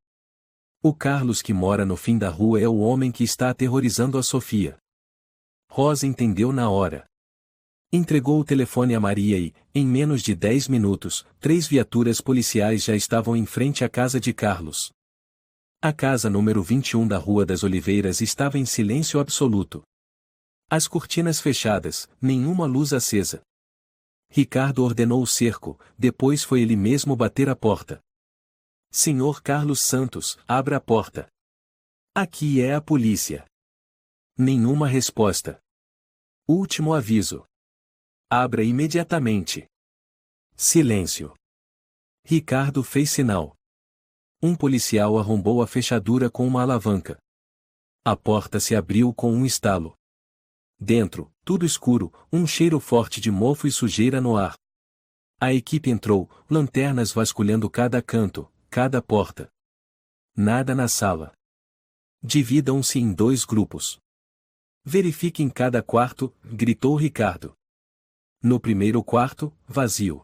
O Carlos que mora no fim da rua é o homem que está aterrorizando a Sofia. Rosa entendeu na hora. Entregou o telefone a Maria e, em menos de 10 minutos, 3 viaturas policiais já estavam em frente à casa de Carlos. A casa número 21 da Rua das Oliveiras estava em silêncio absoluto. As cortinas fechadas, nenhuma luz acesa. Ricardo ordenou o cerco, depois foi ele mesmo bater a porta. Senhor Carlos Santos, abra a porta. Aqui é a polícia. Nenhuma resposta. Último aviso. Abra imediatamente. Silêncio. Ricardo fez sinal. Um policial arrombou a fechadura com uma alavanca. A porta se abriu com um estalo. Dentro, tudo escuro, um cheiro forte de mofo e sujeira no ar. A equipe entrou, lanternas vasculhando cada canto, cada porta. Nada na sala. Dividam-se em 2 grupos. Verifiquem cada quarto, gritou Ricardo. No primeiro quarto, vazio.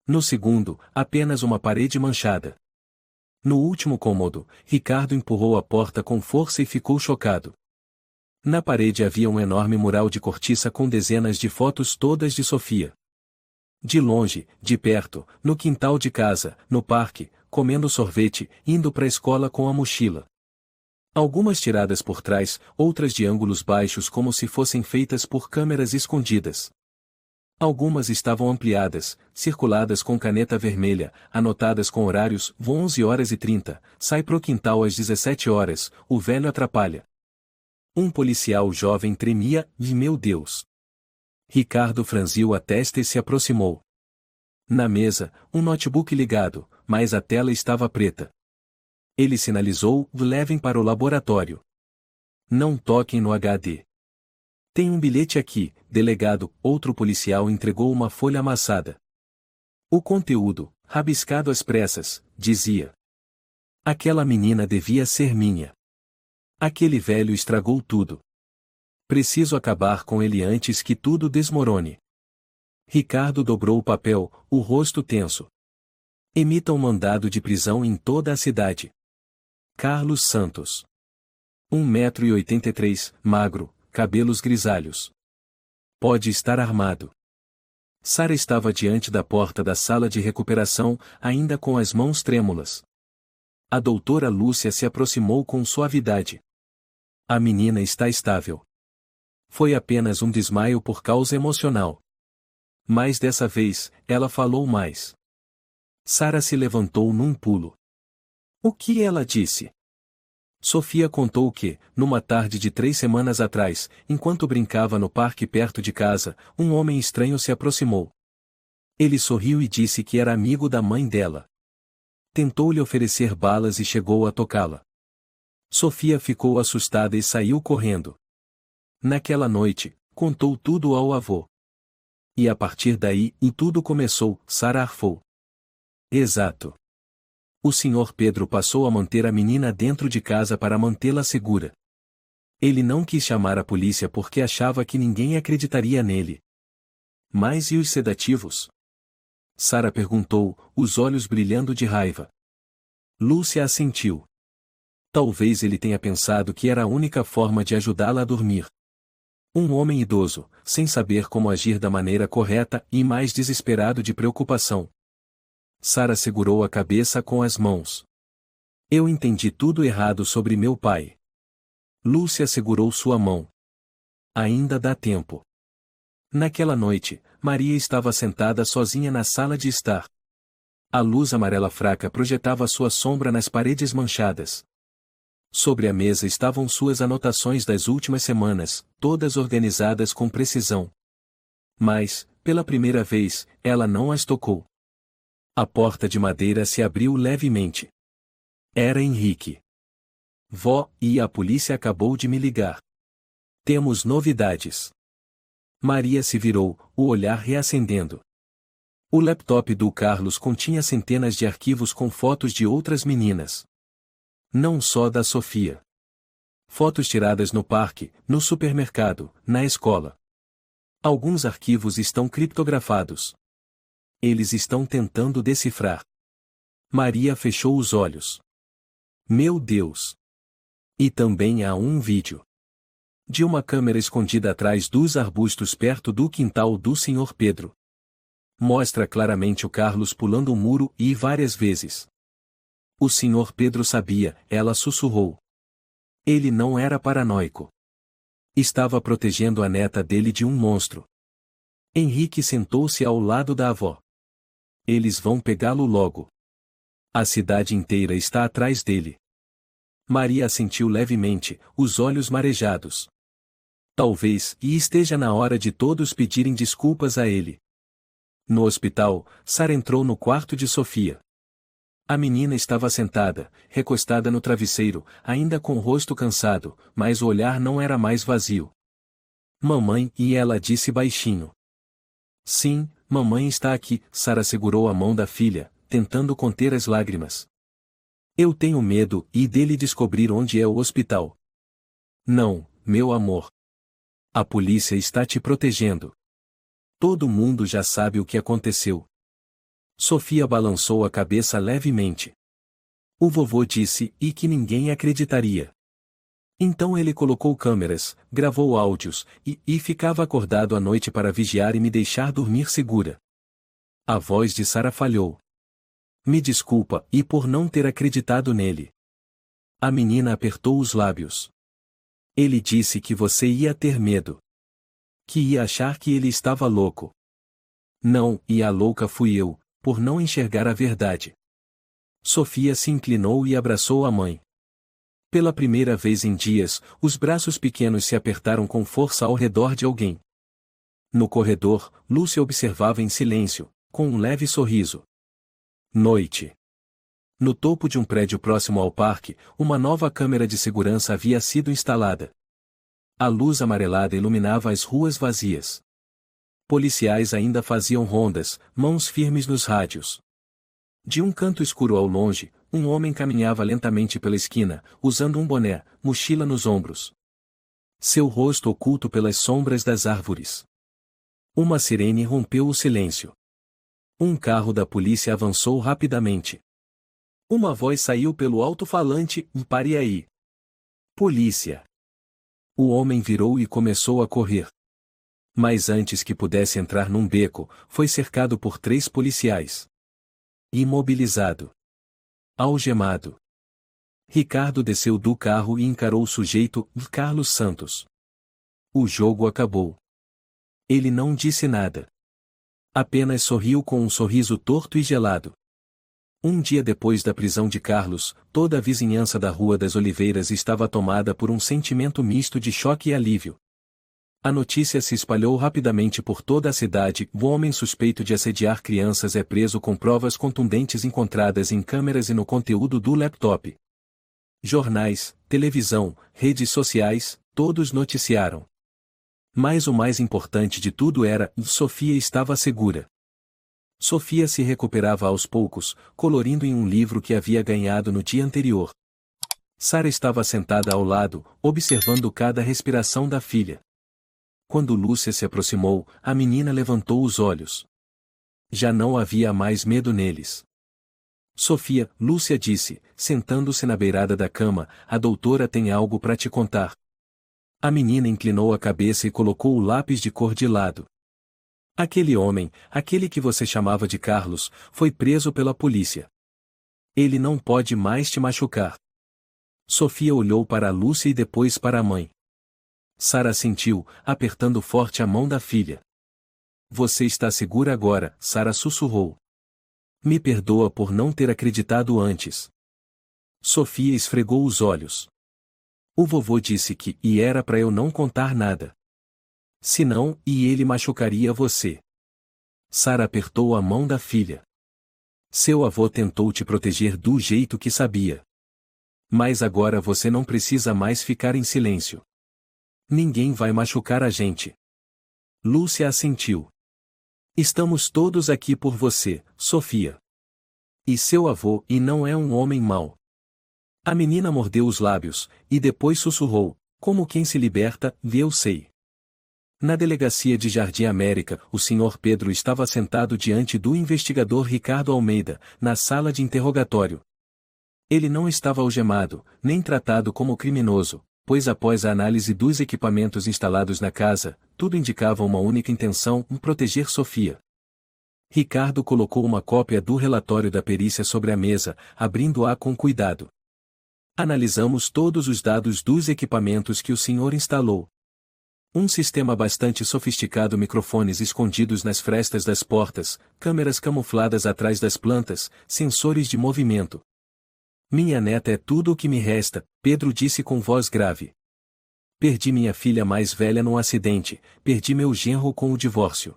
No segundo, apenas uma parede manchada. No último cômodo, Ricardo empurrou a porta com força e ficou chocado. Na parede havia um enorme mural de cortiça com dezenas de fotos todas de Sofia. De longe, de perto, no quintal de casa, no parque, comendo sorvete, indo para a escola com a mochila. Algumas tiradas por trás, outras de ângulos baixos como se fossem feitas por câmeras escondidas. Algumas estavam ampliadas, circuladas com caneta vermelha, anotadas com horários, voo 11h30, sai pro quintal às 17 horas, o velho atrapalha. Um policial jovem tremia, e meu Deus! Ricardo franziu a testa e se aproximou. Na mesa, um notebook ligado, mas a tela estava preta. Ele sinalizou, levem para o laboratório. Não toquem no HD. Tem um bilhete aqui, delegado, outro policial entregou uma folha amassada. O conteúdo, rabiscado às pressas, dizia: aquela menina devia ser minha. Aquele velho estragou tudo. Preciso acabar com ele antes que tudo desmorone. Ricardo dobrou o papel, o rosto tenso. Emita um mandado de prisão em toda a cidade. Carlos Santos. 1,83 m, magro, cabelos grisalhos. Pode estar armado. Sara estava diante da porta da sala de recuperação, ainda com as mãos trêmulas. A doutora Lúcia se aproximou com suavidade. A menina está estável. Foi apenas um desmaio por causa emocional. Mas dessa vez, ela falou mais. Sara se levantou num pulo. O que ela disse? Sofia contou que, numa tarde de 3 semanas atrás, enquanto brincava no parque perto de casa, um homem estranho se aproximou. Ele sorriu e disse que era amigo da mãe dela. Tentou lhe oferecer balas e chegou a tocá-la. Sofia ficou assustada e saiu correndo. Naquela noite, contou tudo ao avô. E a partir daí, tudo começou, Sara arfou. Exato. O Sr. Pedro passou a manter a menina dentro de casa para mantê-la segura. Ele não quis chamar a polícia porque achava que ninguém acreditaria nele. Mas e os sedativos? Sara perguntou, os olhos brilhando de raiva. Lúcia assentiu. Talvez ele tenha pensado que era a única forma de ajudá-la a dormir. Um homem idoso, sem saber como agir da maneira correta e mais desesperado de preocupação. Sara segurou a cabeça com as mãos. Eu entendi tudo errado sobre meu pai. Lúcia segurou sua mão. Ainda dá tempo. Naquela noite, Maria estava sentada sozinha na sala de estar. A luz amarela fraca projetava sua sombra nas paredes manchadas. Sobre a mesa estavam suas anotações das últimas semanas, todas organizadas com precisão. Mas, pela primeira vez, ela não as tocou. A porta de madeira se abriu levemente. Era Henrique. Vó, e a polícia acabou de me ligar. Temos novidades. Maria se virou, o olhar reacendendo. O laptop do Carlos continha centenas de arquivos com fotos de outras meninas. Não só da Sofia. Fotos tiradas no parque, no supermercado, na escola. Alguns arquivos estão criptografados. Eles estão tentando decifrar. Maria fechou os olhos. Meu Deus! E também há um vídeo. De uma câmera escondida atrás dos arbustos perto do quintal do Sr. Pedro. Mostra claramente o Carlos pulando o muro e várias vezes. O Sr. Pedro sabia, ela sussurrou. Ele não era paranoico. Estava protegendo a neta dele de um monstro. Henrique sentou-se ao lado da avó. Eles vão pegá-lo logo. A cidade inteira está atrás dele. Maria assentiu levemente, os olhos marejados. Talvez, e esteja na hora de todos pedirem desculpas a ele. No hospital, Sara entrou no quarto de Sofia. A menina estava sentada, recostada no travesseiro, ainda com o rosto cansado, mas o olhar não era mais vazio. Mamãe, e ela disse baixinho. Sim, mamãe está aqui. Sara segurou a mão da filha, tentando conter as lágrimas. Eu tenho medo, e dele descobrir onde é o hospital. Não, meu amor. A polícia está te protegendo. Todo mundo já sabe o que aconteceu. Sofia balançou a cabeça levemente. O vovô disse, e que ninguém acreditaria. Então ele colocou câmeras, gravou áudios, e ficava acordado à noite para vigiar e me deixar dormir segura. A voz de Sarah falhou. Me desculpa, e por não ter acreditado nele. A menina apertou os lábios. Ele disse que você ia ter medo. Que ia achar que ele estava louco. Não, e a louca fui eu, por não enxergar a verdade. Sofia se inclinou e abraçou a mãe. Pela primeira vez em dias, os braços pequenos se apertaram com força ao redor de alguém. No corredor, Lúcia observava em silêncio, com um leve sorriso. Noite. No topo de um prédio próximo ao parque, uma nova câmera de segurança havia sido instalada. A luz amarelada iluminava as ruas vazias. Policiais ainda faziam rondas, mãos firmes nos rádios. De um canto escuro ao longe, um homem caminhava lentamente pela esquina, usando um boné, mochila nos ombros. Seu rosto oculto pelas sombras das árvores. Uma sirene rompeu o silêncio. Um carro da polícia avançou rapidamente. Uma voz saiu pelo alto-falante: "Pare aí." Polícia. O homem virou e começou a correr. Mas antes que pudesse entrar num beco, foi cercado por 3 policiais. Imobilizado. Algemado. Ricardo desceu do carro e encarou o sujeito, Carlos Santos. O jogo acabou. Ele não disse nada. Apenas sorriu com um sorriso torto e gelado. Um dia depois da prisão de Carlos, toda a vizinhança da Rua das Oliveiras estava tomada por um sentimento misto de choque e alívio. A notícia se espalhou rapidamente por toda a cidade: o homem suspeito de assediar crianças é preso com provas contundentes encontradas em câmeras e no conteúdo do laptop. Jornais, televisão, redes sociais, todos noticiaram. Mas o mais importante de tudo era: Sofia estava segura. Sofia se recuperava aos poucos, colorindo em um livro que havia ganhado no dia anterior. Sarah estava sentada ao lado, observando cada respiração da filha. Quando Lúcia se aproximou, a menina levantou os olhos. Já não havia mais medo neles. Sofia, Lúcia disse, sentando-se na beirada da cama, a doutora tem algo para te contar. A menina inclinou a cabeça e colocou o lápis de cor de lado. Aquele homem, aquele que você chamava de Carlos, foi preso pela polícia. Ele não pode mais te machucar. Sofia olhou para a Lúcia e depois para a mãe. Sarah sentiu, apertando forte a mão da filha. Você está segura agora, Sarah sussurrou. Me perdoa por não ter acreditado antes. Sofia esfregou os olhos. O vovô disse que, e era para eu não contar nada. Senão, e ele machucaria você. Sarah apertou a mão da filha. Seu avô tentou te proteger do jeito que sabia. Mas agora você não precisa mais ficar em silêncio. Ninguém vai machucar a gente. Lúcia assentiu. Estamos todos aqui por você, Sofia. E seu avô, e não é um homem mau. A menina mordeu os lábios, e depois sussurrou, como quem se liberta: eu sei. Na delegacia de Jardim América, o Sr. Pedro estava sentado diante do investigador Ricardo Almeida, na sala de interrogatório. Ele não estava algemado, nem tratado como criminoso, pois após a análise dos equipamentos instalados na casa, tudo indicava uma única intenção: proteger Sofia. Ricardo colocou uma cópia do relatório da perícia sobre a mesa, abrindo-a com cuidado. Analisamos todos os dados dos equipamentos que o senhor instalou. Um sistema bastante sofisticado, microfones escondidos nas frestas das portas, câmeras camufladas atrás das plantas, sensores de movimento. Minha neta é tudo o que me resta, Pedro disse com voz grave. Perdi minha filha mais velha num acidente, perdi meu genro com o divórcio.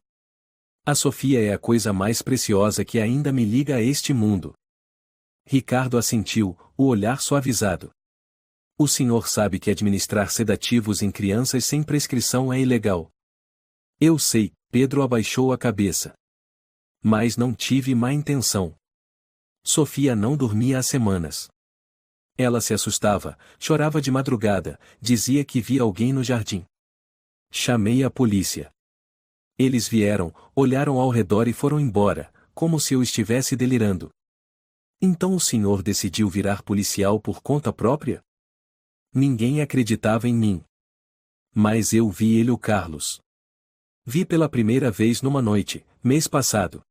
A Sofia é a coisa mais preciosa que ainda me liga a este mundo. Ricardo assentiu, o olhar suavizado. O senhor sabe que administrar sedativos em crianças sem prescrição é ilegal. Eu sei, Pedro abaixou a cabeça. Mas não tive má intenção. Sofia não dormia há semanas. Ela se assustava, chorava de madrugada, dizia que via alguém no jardim. Chamei a polícia. Eles vieram, olharam ao redor e foram embora, como se eu estivesse delirando. Então o senhor decidiu virar policial por conta própria? Ninguém acreditava em mim. Mas eu vi ele, o Carlos. Vi pela primeira vez numa noite, mês passado.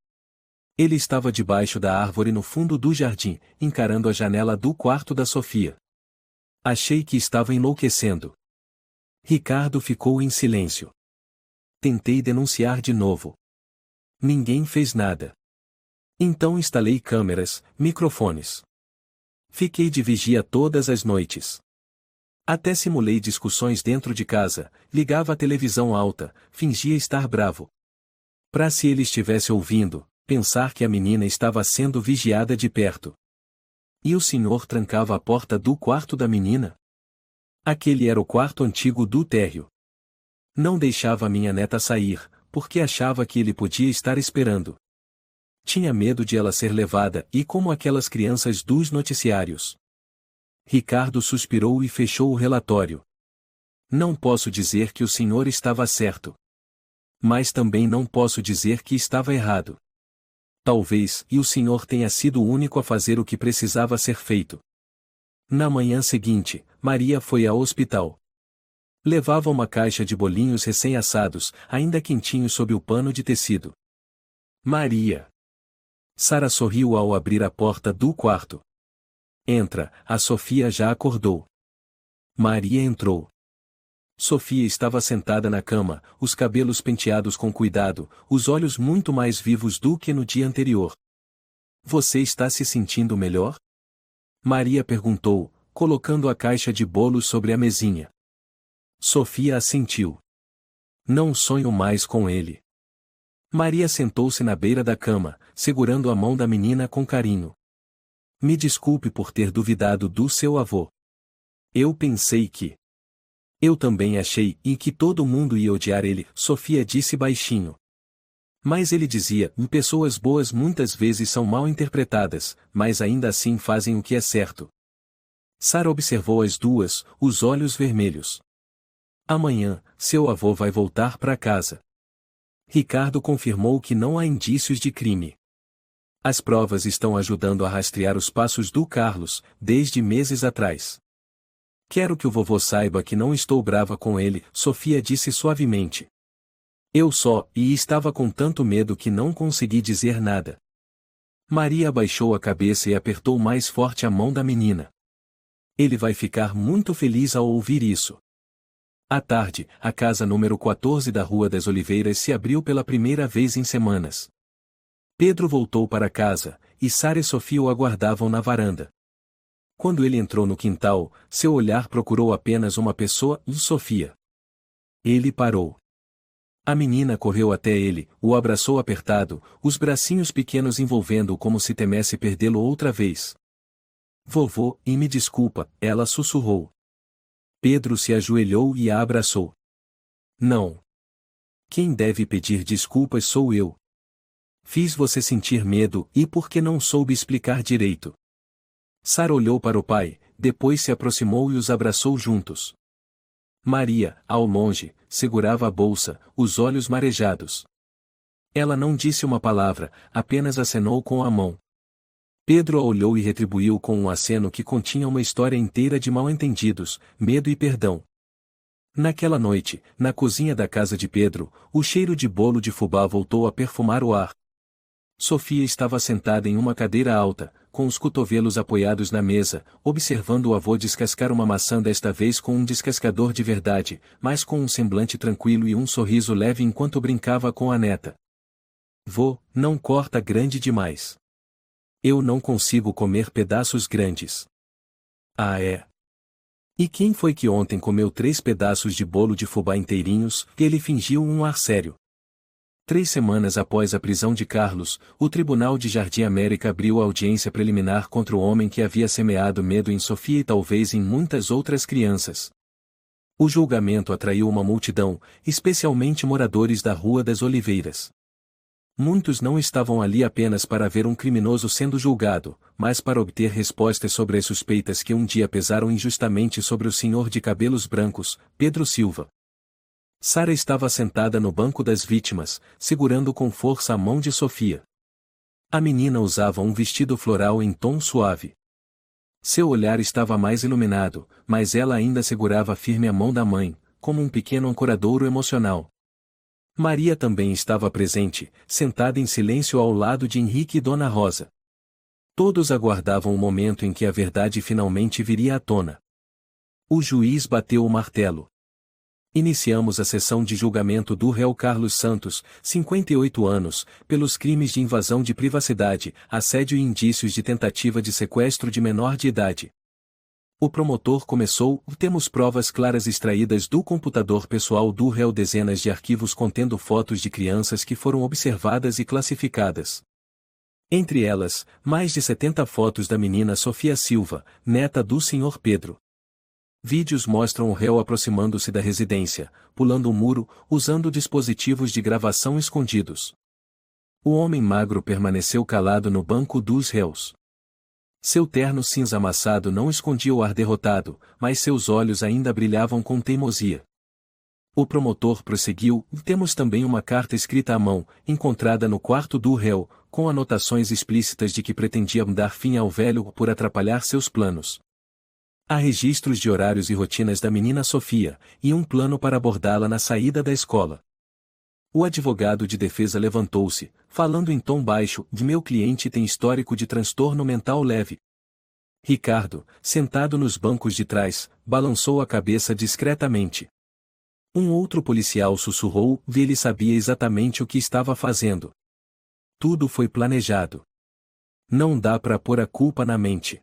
Ele estava debaixo da árvore no fundo do jardim, encarando a janela do quarto da Sofia. Achei que estava enlouquecendo. Ricardo ficou em silêncio. Tentei denunciar de novo. Ninguém fez nada. Então instalei câmeras, microfones. Fiquei de vigia todas as noites. Até simulei discussões dentro de casa, ligava a televisão alta, fingia estar bravo. Para se ele estivesse ouvindo, pensar que a menina estava sendo vigiada de perto. E o senhor trancava a porta do quarto da menina? Aquele era o quarto antigo do térreo. Não deixava minha neta sair, porque achava que ele podia estar esperando. Tinha medo de ela ser levada e como aquelas crianças dos noticiários. Ricardo suspirou e fechou o relatório. Não posso dizer que o senhor estava certo. Mas também não posso dizer que estava errado. Talvez e o senhor tenha sido o único a fazer o que precisava ser feito. Na manhã seguinte, Maria foi ao hospital. Levava uma caixa de bolinhos recém-assados, ainda quentinhos sob o pano de tecido. Maria. Sara sorriu ao abrir a porta do quarto. Entra, a Sofia já acordou. Maria entrou. Sofia estava sentada na cama, os cabelos penteados com cuidado, os olhos muito mais vivos do que no dia anterior. Você está se sentindo melhor? Maria perguntou, colocando a caixa de bolos sobre a mesinha. Sofia assentiu. Não sonho mais com ele. Maria sentou-se na beira da cama, segurando a mão da menina com carinho. Me desculpe por ter duvidado do seu avô. Eu pensei que... Eu também achei e que todo mundo ia odiar ele, Sofia disse baixinho. Mas ele dizia, pessoas boas muitas vezes são mal interpretadas, mas ainda assim fazem o que é certo. Sara observou as duas, os olhos vermelhos. Amanhã, seu avô vai voltar para casa. Ricardo confirmou que não há indícios de crime. As provas estão ajudando a rastrear os passos do Carlos, desde meses atrás. Quero que o vovô saiba que não estou brava com ele, Sofia disse suavemente. Eu só, e estava com tanto medo que não consegui dizer nada. Maria abaixou a cabeça e apertou mais forte a mão da menina. Ele vai ficar muito feliz ao ouvir isso. À tarde, a casa número 14 da Rua das Oliveiras se abriu pela primeira vez em semanas. Pedro voltou para casa, e Sara e Sofia o aguardavam na varanda. Quando ele entrou no quintal, seu olhar procurou apenas uma pessoa, Sofia. Ele parou. A menina correu até ele, o abraçou apertado, os bracinhos pequenos envolvendo-o como se temesse perdê-lo outra vez. Vovô, e me desculpa, ela sussurrou. Pedro se ajoelhou e a abraçou. Não. Quem deve pedir desculpas sou eu. Fiz você sentir medo e porque não soube explicar direito. Sara olhou para o pai, depois se aproximou e os abraçou juntos. Maria, ao longe, segurava a bolsa, os olhos marejados. Ela não disse uma palavra, apenas acenou com a mão. Pedro a olhou e retribuiu com um aceno que continha uma história inteira de mal-entendidos, medo e perdão. Naquela noite, na cozinha da casa de Pedro, o cheiro de bolo de fubá voltou a perfumar o ar. Sofia estava sentada em uma cadeira alta, com os cotovelos apoiados na mesa, observando o avô descascar uma maçã desta vez com um descascador de verdade, mas com um semblante tranquilo e um sorriso leve enquanto brincava com a neta. Vô, não corta grande demais. Eu não consigo comer pedaços grandes. Ah é? E quem foi que ontem comeu 3 pedaços de bolo de fubá inteirinhos? Ele fingiu um ar sério. 3 semanas após a prisão de Carlos, o Tribunal de Jardim América abriu a audiência preliminar contra o homem que havia semeado medo em Sofia e talvez em muitas outras crianças. O julgamento atraiu uma multidão, especialmente moradores da Rua das Oliveiras. Muitos não estavam ali apenas para ver um criminoso sendo julgado, mas para obter respostas sobre as suspeitas que um dia pesaram injustamente sobre o senhor de cabelos brancos, Pedro Silva. Sara estava sentada no banco das vítimas, segurando com força a mão de Sofia. A menina usava um vestido floral em tom suave. Seu olhar estava mais iluminado, mas ela ainda segurava firme a mão da mãe, como um pequeno ancoradouro emocional. Maria também estava presente, sentada em silêncio ao lado de Henrique e Dona Rosa. Todos aguardavam o momento em que a verdade finalmente viria à tona. O juiz bateu o martelo. Iniciamos a sessão de julgamento do réu Carlos Santos, 58 anos, pelos crimes de invasão de privacidade, assédio e indícios de tentativa de sequestro de menor de idade. O promotor começou: temos provas claras extraídas do computador pessoal do réu, dezenas de arquivos contendo fotos de crianças que foram observadas e classificadas. Entre elas, mais de 70 fotos da menina Sofia Silva, neta do Sr. Pedro. Vídeos mostram o réu aproximando-se da residência, pulando um muro, usando dispositivos de gravação escondidos. O homem magro permaneceu calado no banco dos réus. Seu terno cinza amassado não escondia o ar derrotado, mas seus olhos ainda brilhavam com teimosia. O promotor prosseguiu: temos também uma carta escrita à mão, encontrada no quarto do réu, com anotações explícitas de que pretendiam dar fim ao velho por atrapalhar seus planos. Há registros de horários e rotinas da menina Sofia, e um plano para abordá-la na saída da escola. O advogado de defesa levantou-se, falando em tom baixo: meu cliente tem histórico de transtorno mental leve. Ricardo, sentado nos bancos de trás, balançou a cabeça discretamente. Um outro policial sussurrou: ele sabia exatamente o que estava fazendo. Tudo foi planejado. Não dá para pôr a culpa na mente.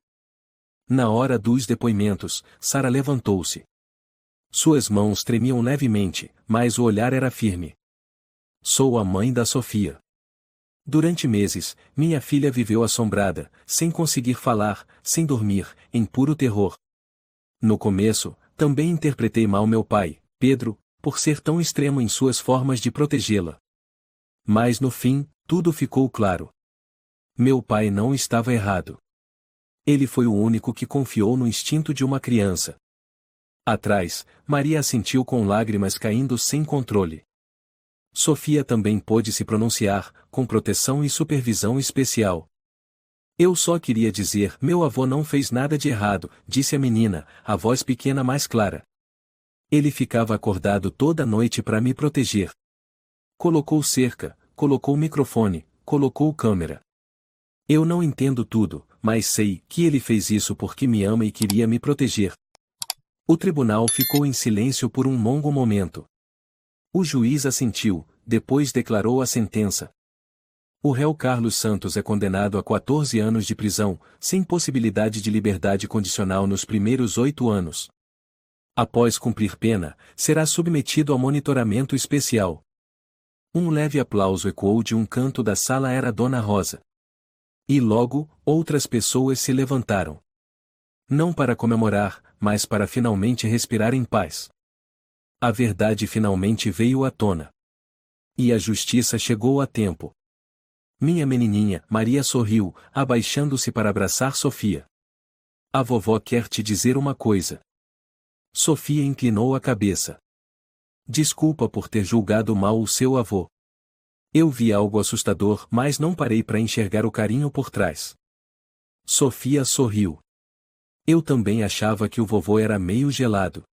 Na hora dos depoimentos, Sara levantou-se. Suas mãos tremiam levemente, mas o olhar era firme. Sou a mãe da Sofia. Durante meses, minha filha viveu assombrada, sem conseguir falar, sem dormir, em puro terror. No começo, também interpretei mal meu pai, Pedro, por ser tão extremo em suas formas de protegê-la. Mas no fim, tudo ficou claro. Meu pai não estava errado. Ele foi o único que confiou no instinto de uma criança. Atrás, Maria assentiu com lágrimas caindo sem controle. Sofia também pôde se pronunciar, com proteção e supervisão especial. Eu só queria dizer: meu avô não fez nada de errado, disse a menina, a voz pequena mais clara. Ele ficava acordado toda noite para me proteger. Colocou cerca, colocou microfone, colocou câmera. Eu não entendo tudo, mas sei que ele fez isso porque me ama e queria me proteger. O tribunal ficou em silêncio por um longo momento. O juiz assentiu, depois declarou a sentença. O réu Carlos Santos é condenado a 14 anos de prisão, sem possibilidade de liberdade condicional nos primeiros 8 anos. Após cumprir pena, será submetido a monitoramento especial. Um leve aplauso ecoou de um canto da sala. Era Dona Rosa. E logo, outras pessoas se levantaram. Não para comemorar, mas para finalmente respirar em paz. A verdade finalmente veio à tona. E a justiça chegou a tempo. Minha menininha, Maria sorriu, abaixando-se para abraçar Sofia. A vovó quer te dizer uma coisa. Sofia inclinou a cabeça. Desculpa por ter julgado mal o seu avô. Eu vi algo assustador, mas não parei para enxergar o carinho por trás. Sofia sorriu. Eu também achava que o vovô era meio gelado.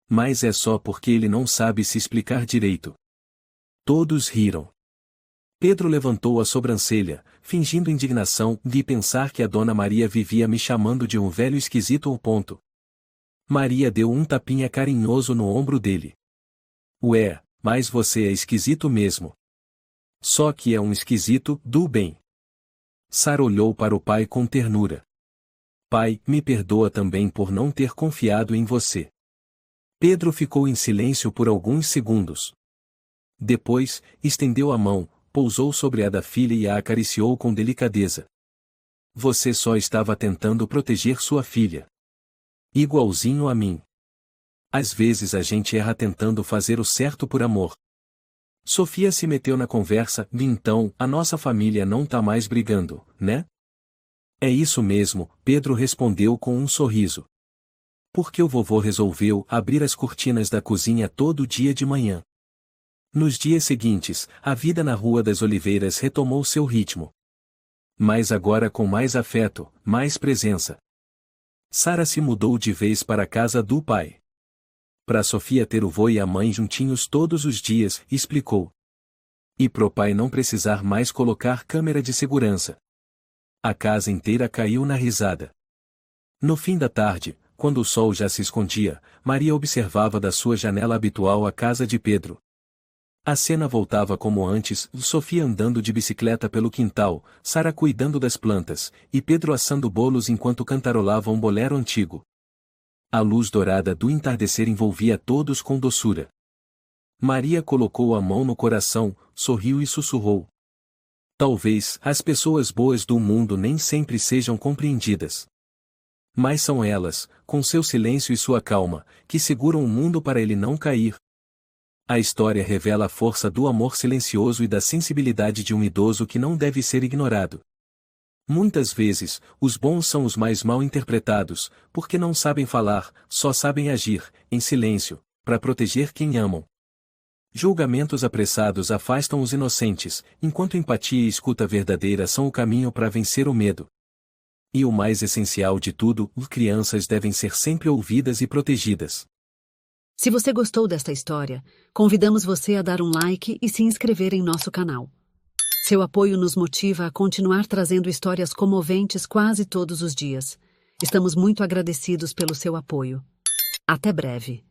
Mas é só porque ele não sabe se explicar direito. Todos riram. Pedro levantou a sobrancelha, fingindo indignação, de pensar que a Dona Maria vivia me chamando de um velho esquisito ao ponto. Maria deu um tapinha carinhoso no ombro dele. Ué, mas você é esquisito mesmo. Só que é um esquisito do bem. Sara olhou para o pai com ternura. Pai, me perdoa também por não ter confiado em você. Pedro ficou em silêncio por alguns segundos. Depois, estendeu a mão, pousou sobre a da filha e a acariciou com delicadeza. Você só estava tentando proteger sua filha. Igualzinho a mim. Às vezes a gente erra tentando fazer o certo por amor. Sofia se meteu na conversa. Então, a nossa família não tá mais brigando, né? É isso mesmo, Pedro respondeu com um sorriso. Porque o vovô resolveu abrir as cortinas da cozinha todo dia de manhã. Nos dias seguintes, a vida na Rua das Oliveiras retomou seu ritmo. Mas agora com mais afeto, mais presença. Sara se mudou de vez para a casa do pai. Para Sofia ter o vô e a mãe juntinhos todos os dias, explicou. E pro pai não precisar mais colocar câmera de segurança. A casa inteira caiu na risada. No fim da tarde, quando o sol já se escondia, Maria observava da sua janela habitual a casa de Pedro. A cena voltava como antes, Sofia andando de bicicleta pelo quintal, Sara cuidando das plantas, e Pedro assando bolos enquanto cantarolava um bolero antigo. A luz dourada do entardecer envolvia todos com doçura. Maria colocou a mão no coração, sorriu e sussurrou. Talvez as pessoas boas do mundo nem sempre sejam compreendidas. Mas são elas, com seu silêncio e sua calma, que seguram o mundo para ele não cair. A história revela a força do amor silencioso e da sensibilidade de um idoso que não deve ser ignorado. Muitas vezes, os bons são os mais mal interpretados, porque não sabem falar, só sabem agir, em silêncio, para proteger quem amam. Julgamentos apressados afastam os inocentes, enquanto empatia e escuta verdadeira são o caminho para vencer o medo. E o mais essencial de tudo, crianças devem ser sempre ouvidas e protegidas. Se você gostou desta história, convidamos você a dar um like e se inscrever em nosso canal. Seu apoio nos motiva a continuar trazendo histórias comoventes quase todos os dias. Estamos muito agradecidos pelo seu apoio. Até breve.